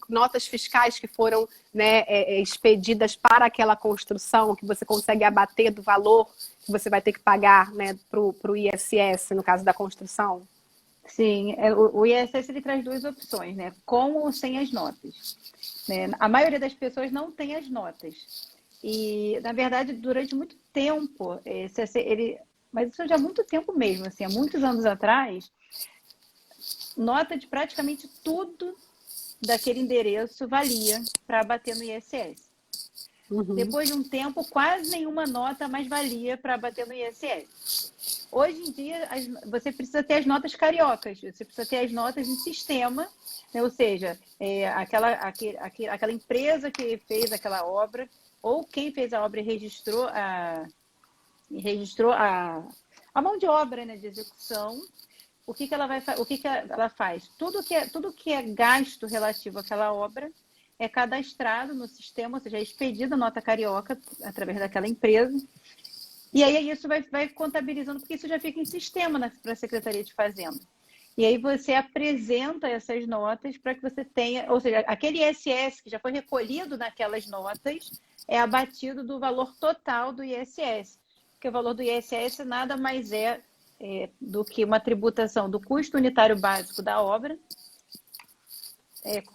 notas fiscais que foram, né, expedidas para aquela construção, que você consegue abater do valor que você vai ter que pagar, né, para o ISS, no caso da construção? Sim, o ISS ele traz duas opções, né, com ou sem as notas. Né? A maioria das pessoas não tem as notas. E, na verdade, durante muito tempo, mas isso já há muito tempo mesmo, assim, há muitos anos atrás, nota de praticamente tudo daquele endereço valia para bater no ISS. Uhum. Depois de um tempo, quase nenhuma nota mais valia para bater no ISS. Hoje em dia, você precisa ter as notas cariocas, você precisa ter as notas em sistema, né? Ou seja, aquela empresa que fez aquela obra, ou quem fez a obra e registrou a mão de obra, né, de execução. O que ela faz? Tudo que é gasto relativo àquela obra é cadastrado no sistema, ou seja, é expedida a nota carioca através daquela empresa. E aí isso vai contabilizando, porque isso já fica em sistema para a Secretaria de Fazenda. E aí você apresenta essas notas para que você tenha, ou seja, aquele ISS que já foi recolhido naquelas notas é abatido do valor total do ISS, porque o valor do ISS nada mais do que uma tributação do custo unitário básico da obra,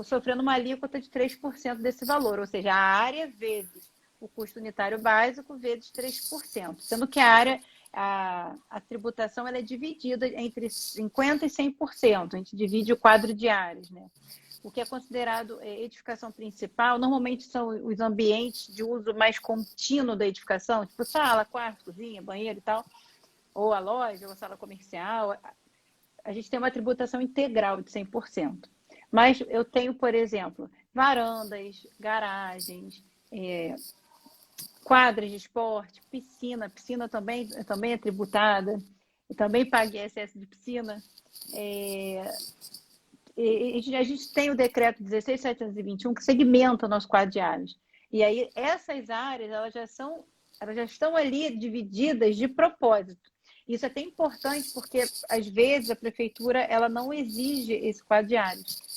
sofrendo uma alíquota de 3% desse valor, ou seja, a área vezes o custo unitário básico vezes 3%, sendo que a tributação ela é dividida entre 50% e 100%. A gente divide o quadro de áreas, né? O que é considerado edificação principal, normalmente são os ambientes de uso mais contínuo da edificação, tipo sala, quarto, cozinha, banheiro e tal, ou a loja, ou a sala comercial. A gente tem uma tributação integral de 100%. Mas eu tenho, por exemplo, varandas, garagens, quadras de esporte, piscina. Piscina também é tributada. Eu também pago ISS de piscina. A gente tem o decreto 16.721 que segmenta o nosso quadro de áreas. E aí essas áreas elas já estão ali divididas de propósito. Isso é até importante porque às vezes a prefeitura ela não exige esse quadro de áreas.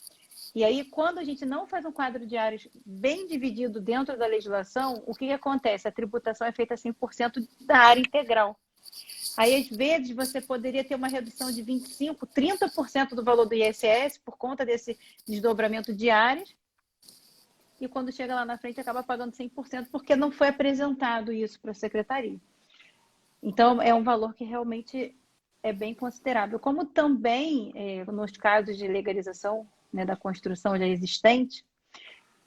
E aí, quando a gente não faz um quadro de áreas bem dividido dentro da legislação, o que acontece? A tributação é feita 100% da área integral. Aí, às vezes, você poderia ter uma redução de 25%, 30% do valor do ISS por conta desse desdobramento de áreas. E quando chega lá na frente, acaba pagando 100% porque não foi apresentado isso para a secretaria. Então, é um valor que realmente é bem considerável. Como também, nos casos de legalização, né, da construção já existente,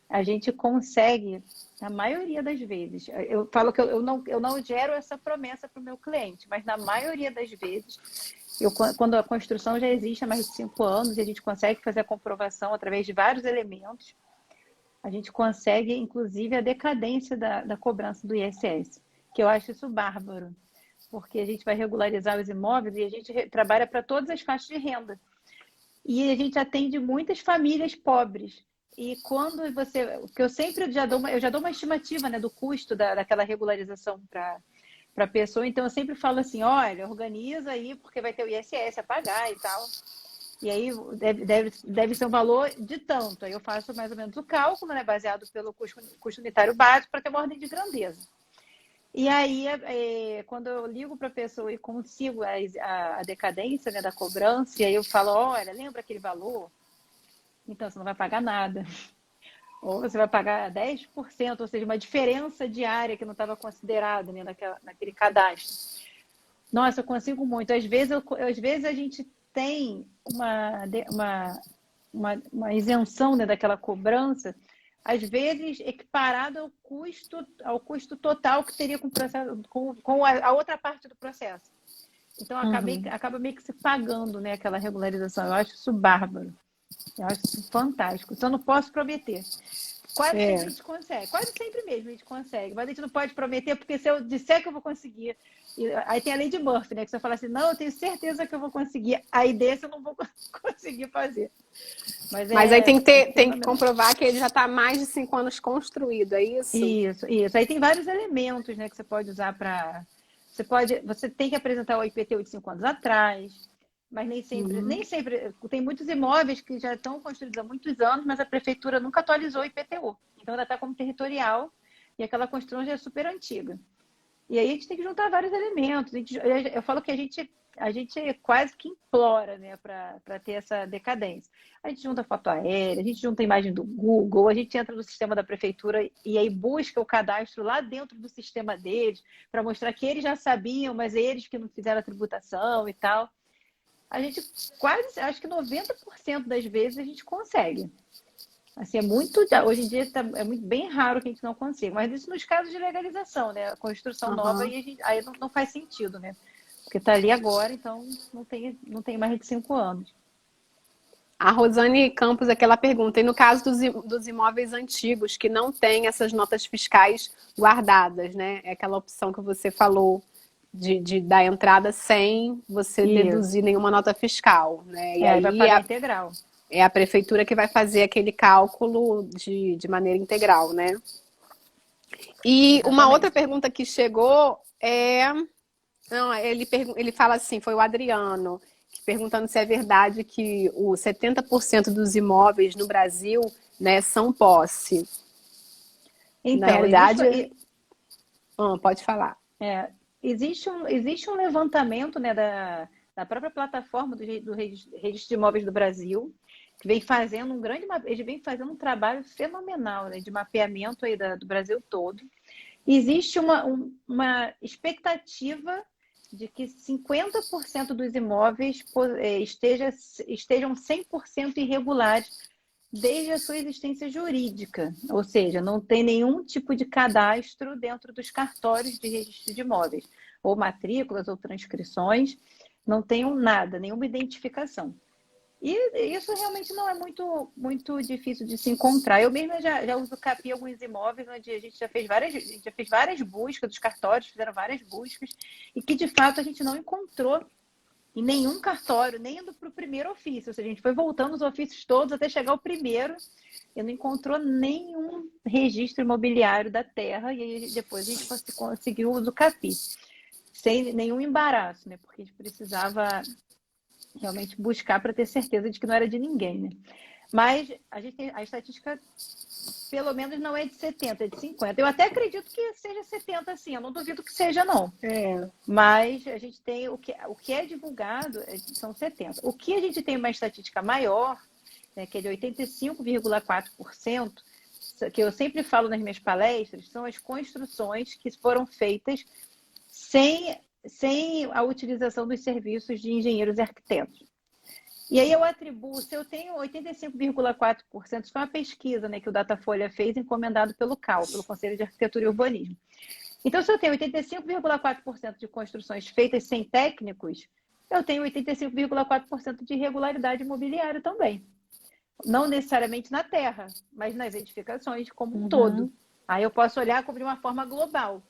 a gente consegue, na maioria das vezes, eu falo que eu não gero essa promessa para o meu cliente, mas na maioria das vezes, quando a construção já existe há mais de 5 anos e a gente consegue fazer a comprovação através de vários elementos, a gente consegue, inclusive, a decadência da cobrança do ISS, que eu acho isso bárbaro, porque a gente vai regularizar os imóveis e a gente trabalha para todas as faixas de renda. E a gente atende muitas famílias pobres. E quando porque eu sempre já dou uma estimativa, né, do custo daquela regularização para a pessoa. Então eu sempre falo assim, olha, organiza aí porque vai ter o ISS a pagar e tal. E aí deve ser um valor de tanto. Aí eu faço mais ou menos o cálculo, né, baseado pelo custo unitário básico para ter uma ordem de grandeza. E aí, quando eu ligo para a pessoa e consigo a decadência, né, da cobrança, e aí eu falo, olha, lembra aquele valor? Então, você não vai pagar nada. Ou você vai pagar 10%, ou seja, uma diferença diária que não estava considerada, né, naquele cadastro. Nossa, eu consigo muito. Às vezes a gente tem uma isenção, né, daquela cobrança, às vezes equiparado ao custo total que teria com a outra parte do processo. Então, acaba meio que se pagando, né, aquela regularização. Eu acho isso bárbaro. Eu acho isso fantástico. Só não posso prometer. Quase sempre a gente consegue. Quase sempre mesmo a gente consegue. Mas a gente não pode prometer, porque se eu disser que eu vou conseguir... Aí tem a lei de Murphy, né? Que você fala assim, não, eu tenho certeza que eu vou conseguir. Aí desse eu não vou conseguir fazer. Mas aí tem que comprovar que ele já está há mais de 5 anos construído, é isso? Isso. Aí tem vários elementos, né, que você pode usar para... Você tem que apresentar o IPTU de 5 anos atrás, mas nem sempre... Tem muitos imóveis que já estão construídos há muitos anos, mas a prefeitura nunca atualizou o IPTU. Então, ainda está como territorial e aquela construção já é super antiga. E aí a gente tem que juntar vários elementos. Eu falo que a gente quase que implora, né, para ter essa decadência. A gente junta foto aérea, a gente junta a imagem do Google, a gente entra no sistema da prefeitura e aí busca o cadastro lá dentro do sistema deles para mostrar que eles já sabiam, mas eles que não fizeram a tributação e tal. A gente acho que 90% das vezes a gente consegue. Assim, hoje em dia bem raro que a gente não consiga, mas isso nos casos de legalização, né? A construção nova aí não faz sentido, né? Porque está ali agora, então não tem mais de 5 anos. A Rosane Campos aqui, ela pergunta, e no caso dos imóveis antigos, que não tem essas notas fiscais guardadas, né? É aquela opção que você falou de dar entrada sem você deduzir nenhuma nota fiscal, né? E aí vai pagar integral. É a prefeitura que vai fazer aquele cálculo de maneira integral, né? E uma outra pergunta que chegou É, não, ele fala assim, foi o Adriano, perguntando se é verdade que o 70% dos imóveis no Brasil, né, são posse. Na Então, realidade, pode falar. é, existe um levantamento, né, da própria plataforma do Registro de Imóveis do Brasil, que vem fazendo eles vêm fazendo um trabalho fenomenal, né, de mapeamento aí do Brasil todo. Existe uma expectativa de que 50% dos imóveis estejam 100% irregulares desde a sua existência jurídica, ou seja, não tem nenhum tipo de cadastro dentro dos cartórios de registro de imóveis, ou matrículas ou transcrições, não tenham nada, nenhuma identificação. E isso realmente não é muito difícil de se encontrar. Eu mesma já uso CAPI em alguns imóveis, onde a gente já fez várias buscas, os cartórios fizeram várias buscas, e que de fato a gente não encontrou em nenhum cartório, nem indo para o primeiro ofício. Ou seja, a gente foi voltando os ofícios todos até chegar ao primeiro e não encontrou nenhum registro imobiliário da terra, e aí depois a gente conseguiu o uso CAPI, sem nenhum embaraço, né? Porque a gente precisava realmente buscar para ter certeza de que não era de ninguém, né? Mas a estatística, pelo menos, não é de 70, é de 50. Eu até acredito que seja 70, sim. Eu não duvido que seja, não. Mas a gente tem o que é divulgado são 70. O que a gente tem uma estatística maior, né, que é de 85,4%, que eu sempre falo nas minhas palestras, são as construções que foram feitas sem a utilização dos serviços de engenheiros e arquitetos. E aí eu atribuo, se eu tenho 85,4%, isso foi uma pesquisa, né, que o Datafolha fez, encomendado pelo CAU, pelo Conselho de Arquitetura e Urbanismo. Então, se eu tenho 85,4% de construções feitas sem técnicos, eu tenho 85,4% de irregularidade imobiliária também. Não necessariamente na terra, mas nas edificações como um todo. Aí eu posso olhar de uma forma global.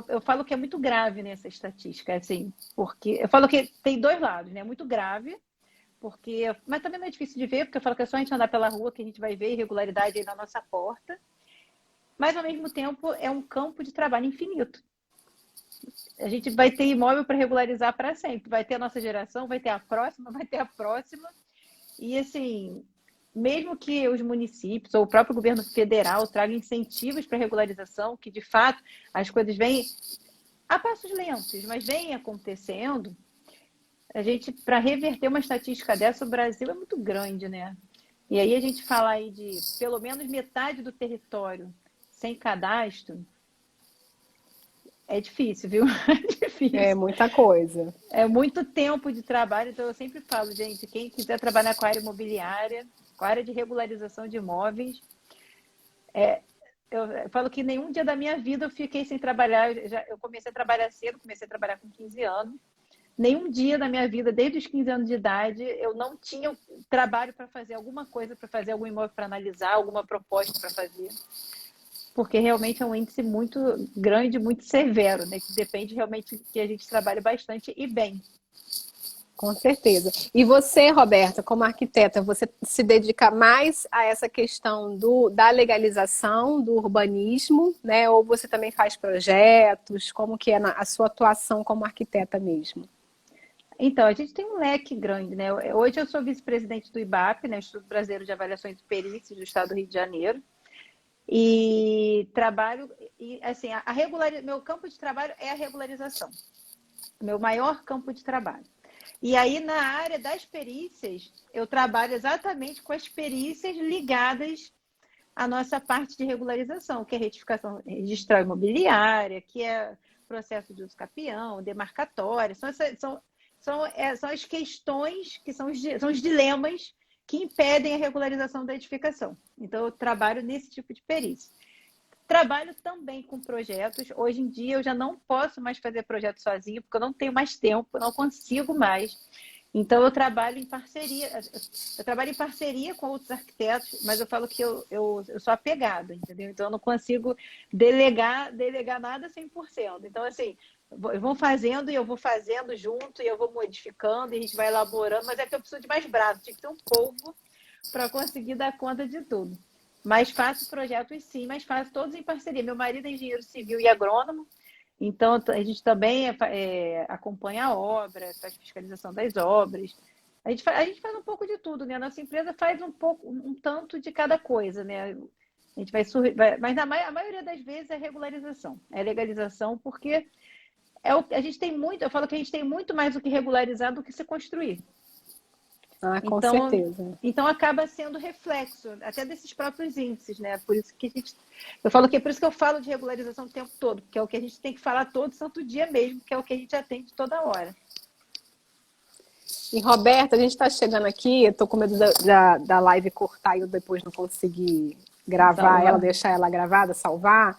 Eu falo que é muito grave nessa estatística, assim, porque eu falo que tem dois lados, né? É muito grave, mas também não é difícil de ver, porque eu falo que é só a gente andar pela rua que a gente vai ver irregularidade aí na nossa porta. Mas, ao mesmo tempo, é um campo de trabalho infinito. A gente vai ter imóvel para regularizar para sempre. Vai ter a nossa geração, vai ter a próxima, vai ter a próxima. E, assim, mesmo que os municípios ou o próprio governo federal tragam incentivos para regularização, que, de fato, as coisas vêm a passos lentos, mas vêm acontecendo, para reverter uma estatística dessa, o Brasil é muito grande, né? E aí a gente fala aí de pelo menos metade do território sem cadastro, é difícil, viu? É difícil. É muita coisa. É muito tempo de trabalho, então eu sempre falo, gente, quem quiser trabalhar com a área imobiliária, com a área de regularização de imóveis, eu falo que nenhum dia da minha vida eu fiquei sem trabalhar. Eu comecei a trabalhar cedo, comecei a trabalhar com 15 anos. Nenhum dia da minha vida, desde os 15 anos de idade, eu não tinha trabalho para fazer alguma coisa, para fazer algum imóvel para analisar, alguma proposta para fazer. Porque realmente é um índice muito grande, muito severo, né? Que depende realmente que a gente trabalhe bastante e bem. Com certeza. E você, Roberta, como arquiteta, você se dedica mais a essa questão da legalização, do urbanismo, né? Ou você também faz projetos? Como que é a sua atuação como arquiteta mesmo? Então, a gente tem um leque grande, né? Hoje eu sou vice-presidente do IBAP, né? Instituto Brasileiro de Avaliações e Perícias do Estado do Rio de Janeiro. E trabalho, e assim, meu campo de trabalho é a regularização. Meu maior campo de trabalho. E aí, na área das perícias, eu trabalho exatamente com as perícias ligadas à nossa parte de regularização, que é retificação registral imobiliária, que é processo de uso capião, demarcatória. São as questões que são os dilemas que impedem a regularização da edificação. Então, eu trabalho nesse tipo de perícia. Trabalho também com projetos. Hoje em dia eu já não posso mais fazer projeto sozinho, porque eu não tenho mais tempo, não consigo mais. Então eu trabalho em parceria. Eu trabalho em parceria com outros arquitetos, mas eu falo que eu sou apegada, entendeu? Então eu não consigo delegar nada 100%. Então, assim, vão fazendo e eu vou fazendo junto, e eu vou modificando, e a gente vai elaborando, mas é que eu preciso de mais braços, tinha que ter um povo para conseguir dar conta de tudo. mas faço projetos sim, mas faço todos em parceria. Meu marido é engenheiro civil e agrônomo, então a gente também acompanha a obra, faz fiscalização das obras. A gente faz um pouco de tudo, né? A nossa empresa faz um pouco, um tanto de cada coisa, né? A gente mas a maioria das vezes é regularização, é legalização, porque a gente tem muito, eu falo que a gente tem muito mais o que regularizar do que se construir. Ah, com Então, certeza. então acaba sendo reflexo até desses próprios índices, né? Por isso que eu falo que é por isso que eu falo de regularização o tempo todo, porque é o que a gente tem que falar todo santo dia mesmo, que é o que a gente atende toda hora. E Roberta, a gente está chegando aqui, eu tô com medo da live cortar e eu depois não conseguir gravar ela, Salva. deixar ela gravada, salvar.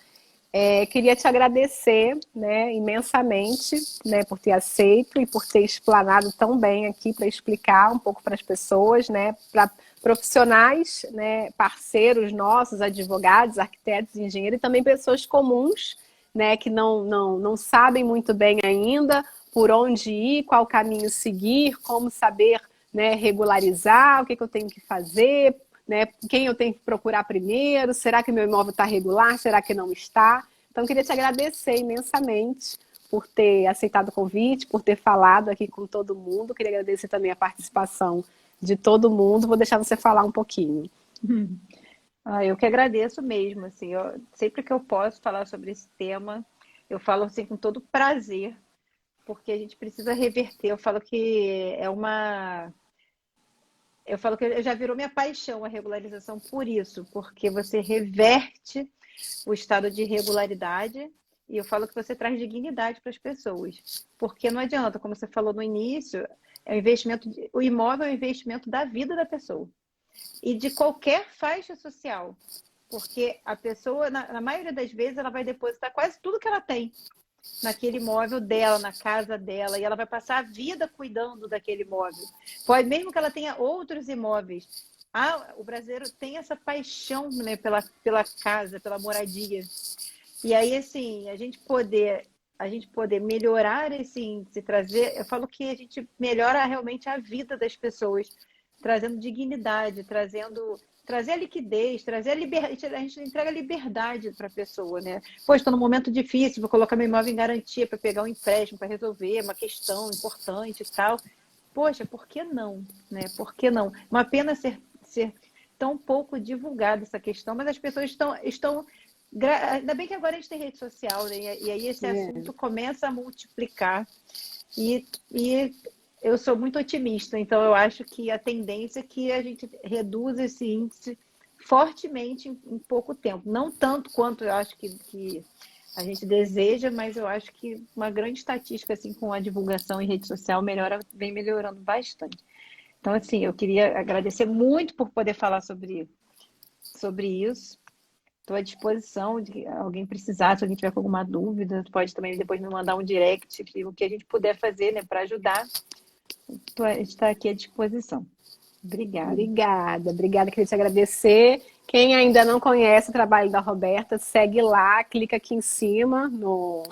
Queria te agradecer, né, imensamente, né, por ter aceito e por ter explanado tão bem aqui para explicar um pouco para as pessoas, né, para profissionais, né, parceiros nossos, advogados, arquitetos, engenheiros e também pessoas comuns, né, que não sabem muito bem ainda por onde ir, qual caminho seguir, como saber, né, regularizar, o que eu tenho que fazer, né, quem eu tenho que procurar primeiro, será que meu imóvel está regular, será que não está? Então, eu queria te agradecer imensamente por ter aceitado o convite, por ter falado aqui com todo mundo. Queria agradecer também a participação de todo mundo. Vou deixar você falar um pouquinho. Eu que agradeço mesmo, assim, sempre que eu posso falar sobre esse tema, eu falo assim com todo prazer, porque a gente precisa reverter. Eu falo que já virou minha paixão a regularização por isso, porque você reverte o estado de irregularidade e eu falo que você traz dignidade para as pessoas. Porque não adianta, como você falou no início, o imóvel é um investimento da vida da pessoa e de qualquer faixa social. Porque a pessoa, na maioria das vezes, ela vai depositar quase tudo que ela tem naquele imóvel dela, na casa dela, e ela vai passar a vida cuidando daquele imóvel. Pode, mesmo que ela tenha outros imóveis. O brasileiro tem essa paixão, né, pela casa, pela moradia. E aí, assim, a gente poder melhorar esse índice, trazer, eu falo que a gente melhora realmente a vida das pessoas, trazendo dignidade, trazer a liquidez, trazer a liberdade, a gente entrega liberdade para a pessoa, né? Pô, estou num momento difícil, vou colocar meu imóvel em garantia para pegar um empréstimo, para resolver uma questão importante e tal. Poxa, por que não? Né? Por que não? Uma pena ser tão pouco divulgada essa questão, mas as pessoas estão. Ainda bem que agora a gente tem rede social, né? E aí esse assunto começa a multiplicar. E eu sou muito otimista, então eu acho que a tendência é que a gente reduza esse índice fortemente em pouco tempo. Não tanto quanto eu acho que a gente deseja, mas eu acho que uma grande estatística assim com a divulgação em rede social vem melhorando bastante. Então, assim, eu queria agradecer muito por poder falar sobre isso. Estou à disposição de alguém precisar, se alguém tiver com alguma dúvida, pode também depois me mandar um direct, o que a gente puder fazer, né, para ajudar. A gente está aqui à disposição. Obrigada. Obrigada, queria te agradecer. Quem ainda não conhece o trabalho da Roberta, segue lá, clica aqui em cima no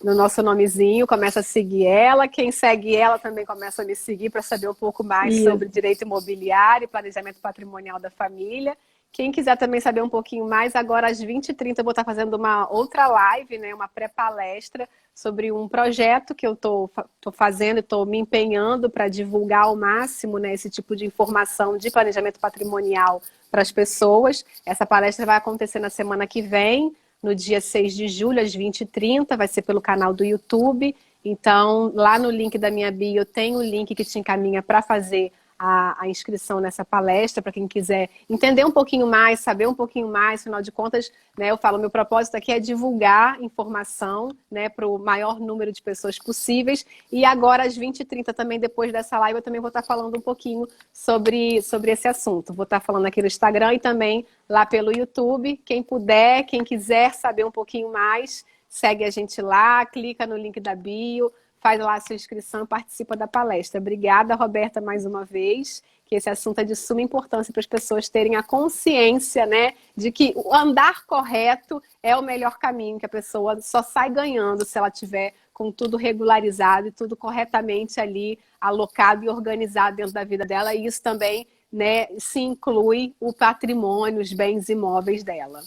nosso nomezinho, começa a seguir ela. Quem segue ela também começa a me seguir para saber um pouco mais sobre direito imobiliário e planejamento patrimonial da família. Quem quiser também saber um pouquinho mais, agora às 20h30 eu vou estar fazendo uma outra live, né, uma pré-palestra sobre um projeto que eu estou fazendo e estou me empenhando para divulgar ao máximo, né, esse tipo de informação de planejamento patrimonial para as pessoas. Essa palestra vai acontecer na semana que vem, no dia 6 de julho, às 20h30, vai ser pelo canal do YouTube. Então, lá no link da minha bio tem o link que te encaminha para fazer a inscrição nessa palestra, para quem quiser entender um pouquinho mais, saber um pouquinho mais, afinal de contas, né, eu falo, meu propósito aqui é divulgar informação, né, para o maior número de pessoas possíveis, e agora às 20h30 também, depois dessa live, eu também vou estar falando um pouquinho sobre esse assunto. Vou estar falando aqui no Instagram e também lá pelo YouTube. Quem puder, quem quiser saber um pouquinho mais, segue a gente lá, clica no link da bio, faz lá a sua inscrição e participa da palestra. Obrigada, Roberta, mais uma vez, que esse assunto é de suma importância para as pessoas terem a consciência, né, de que o andar correto é o melhor caminho, que a pessoa só sai ganhando se ela tiver com tudo regularizado e tudo corretamente ali alocado e organizado dentro da vida dela. E isso também né, se inclui o patrimônio, os bens imóveis dela.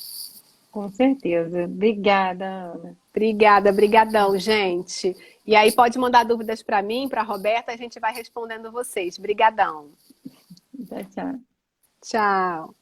Com certeza. Obrigada, Ana. Obrigada, brigadão, gente. E aí pode mandar dúvidas para mim, para a Roberta, a gente vai respondendo vocês. Brigadão. Tchau, tchau. Tchau.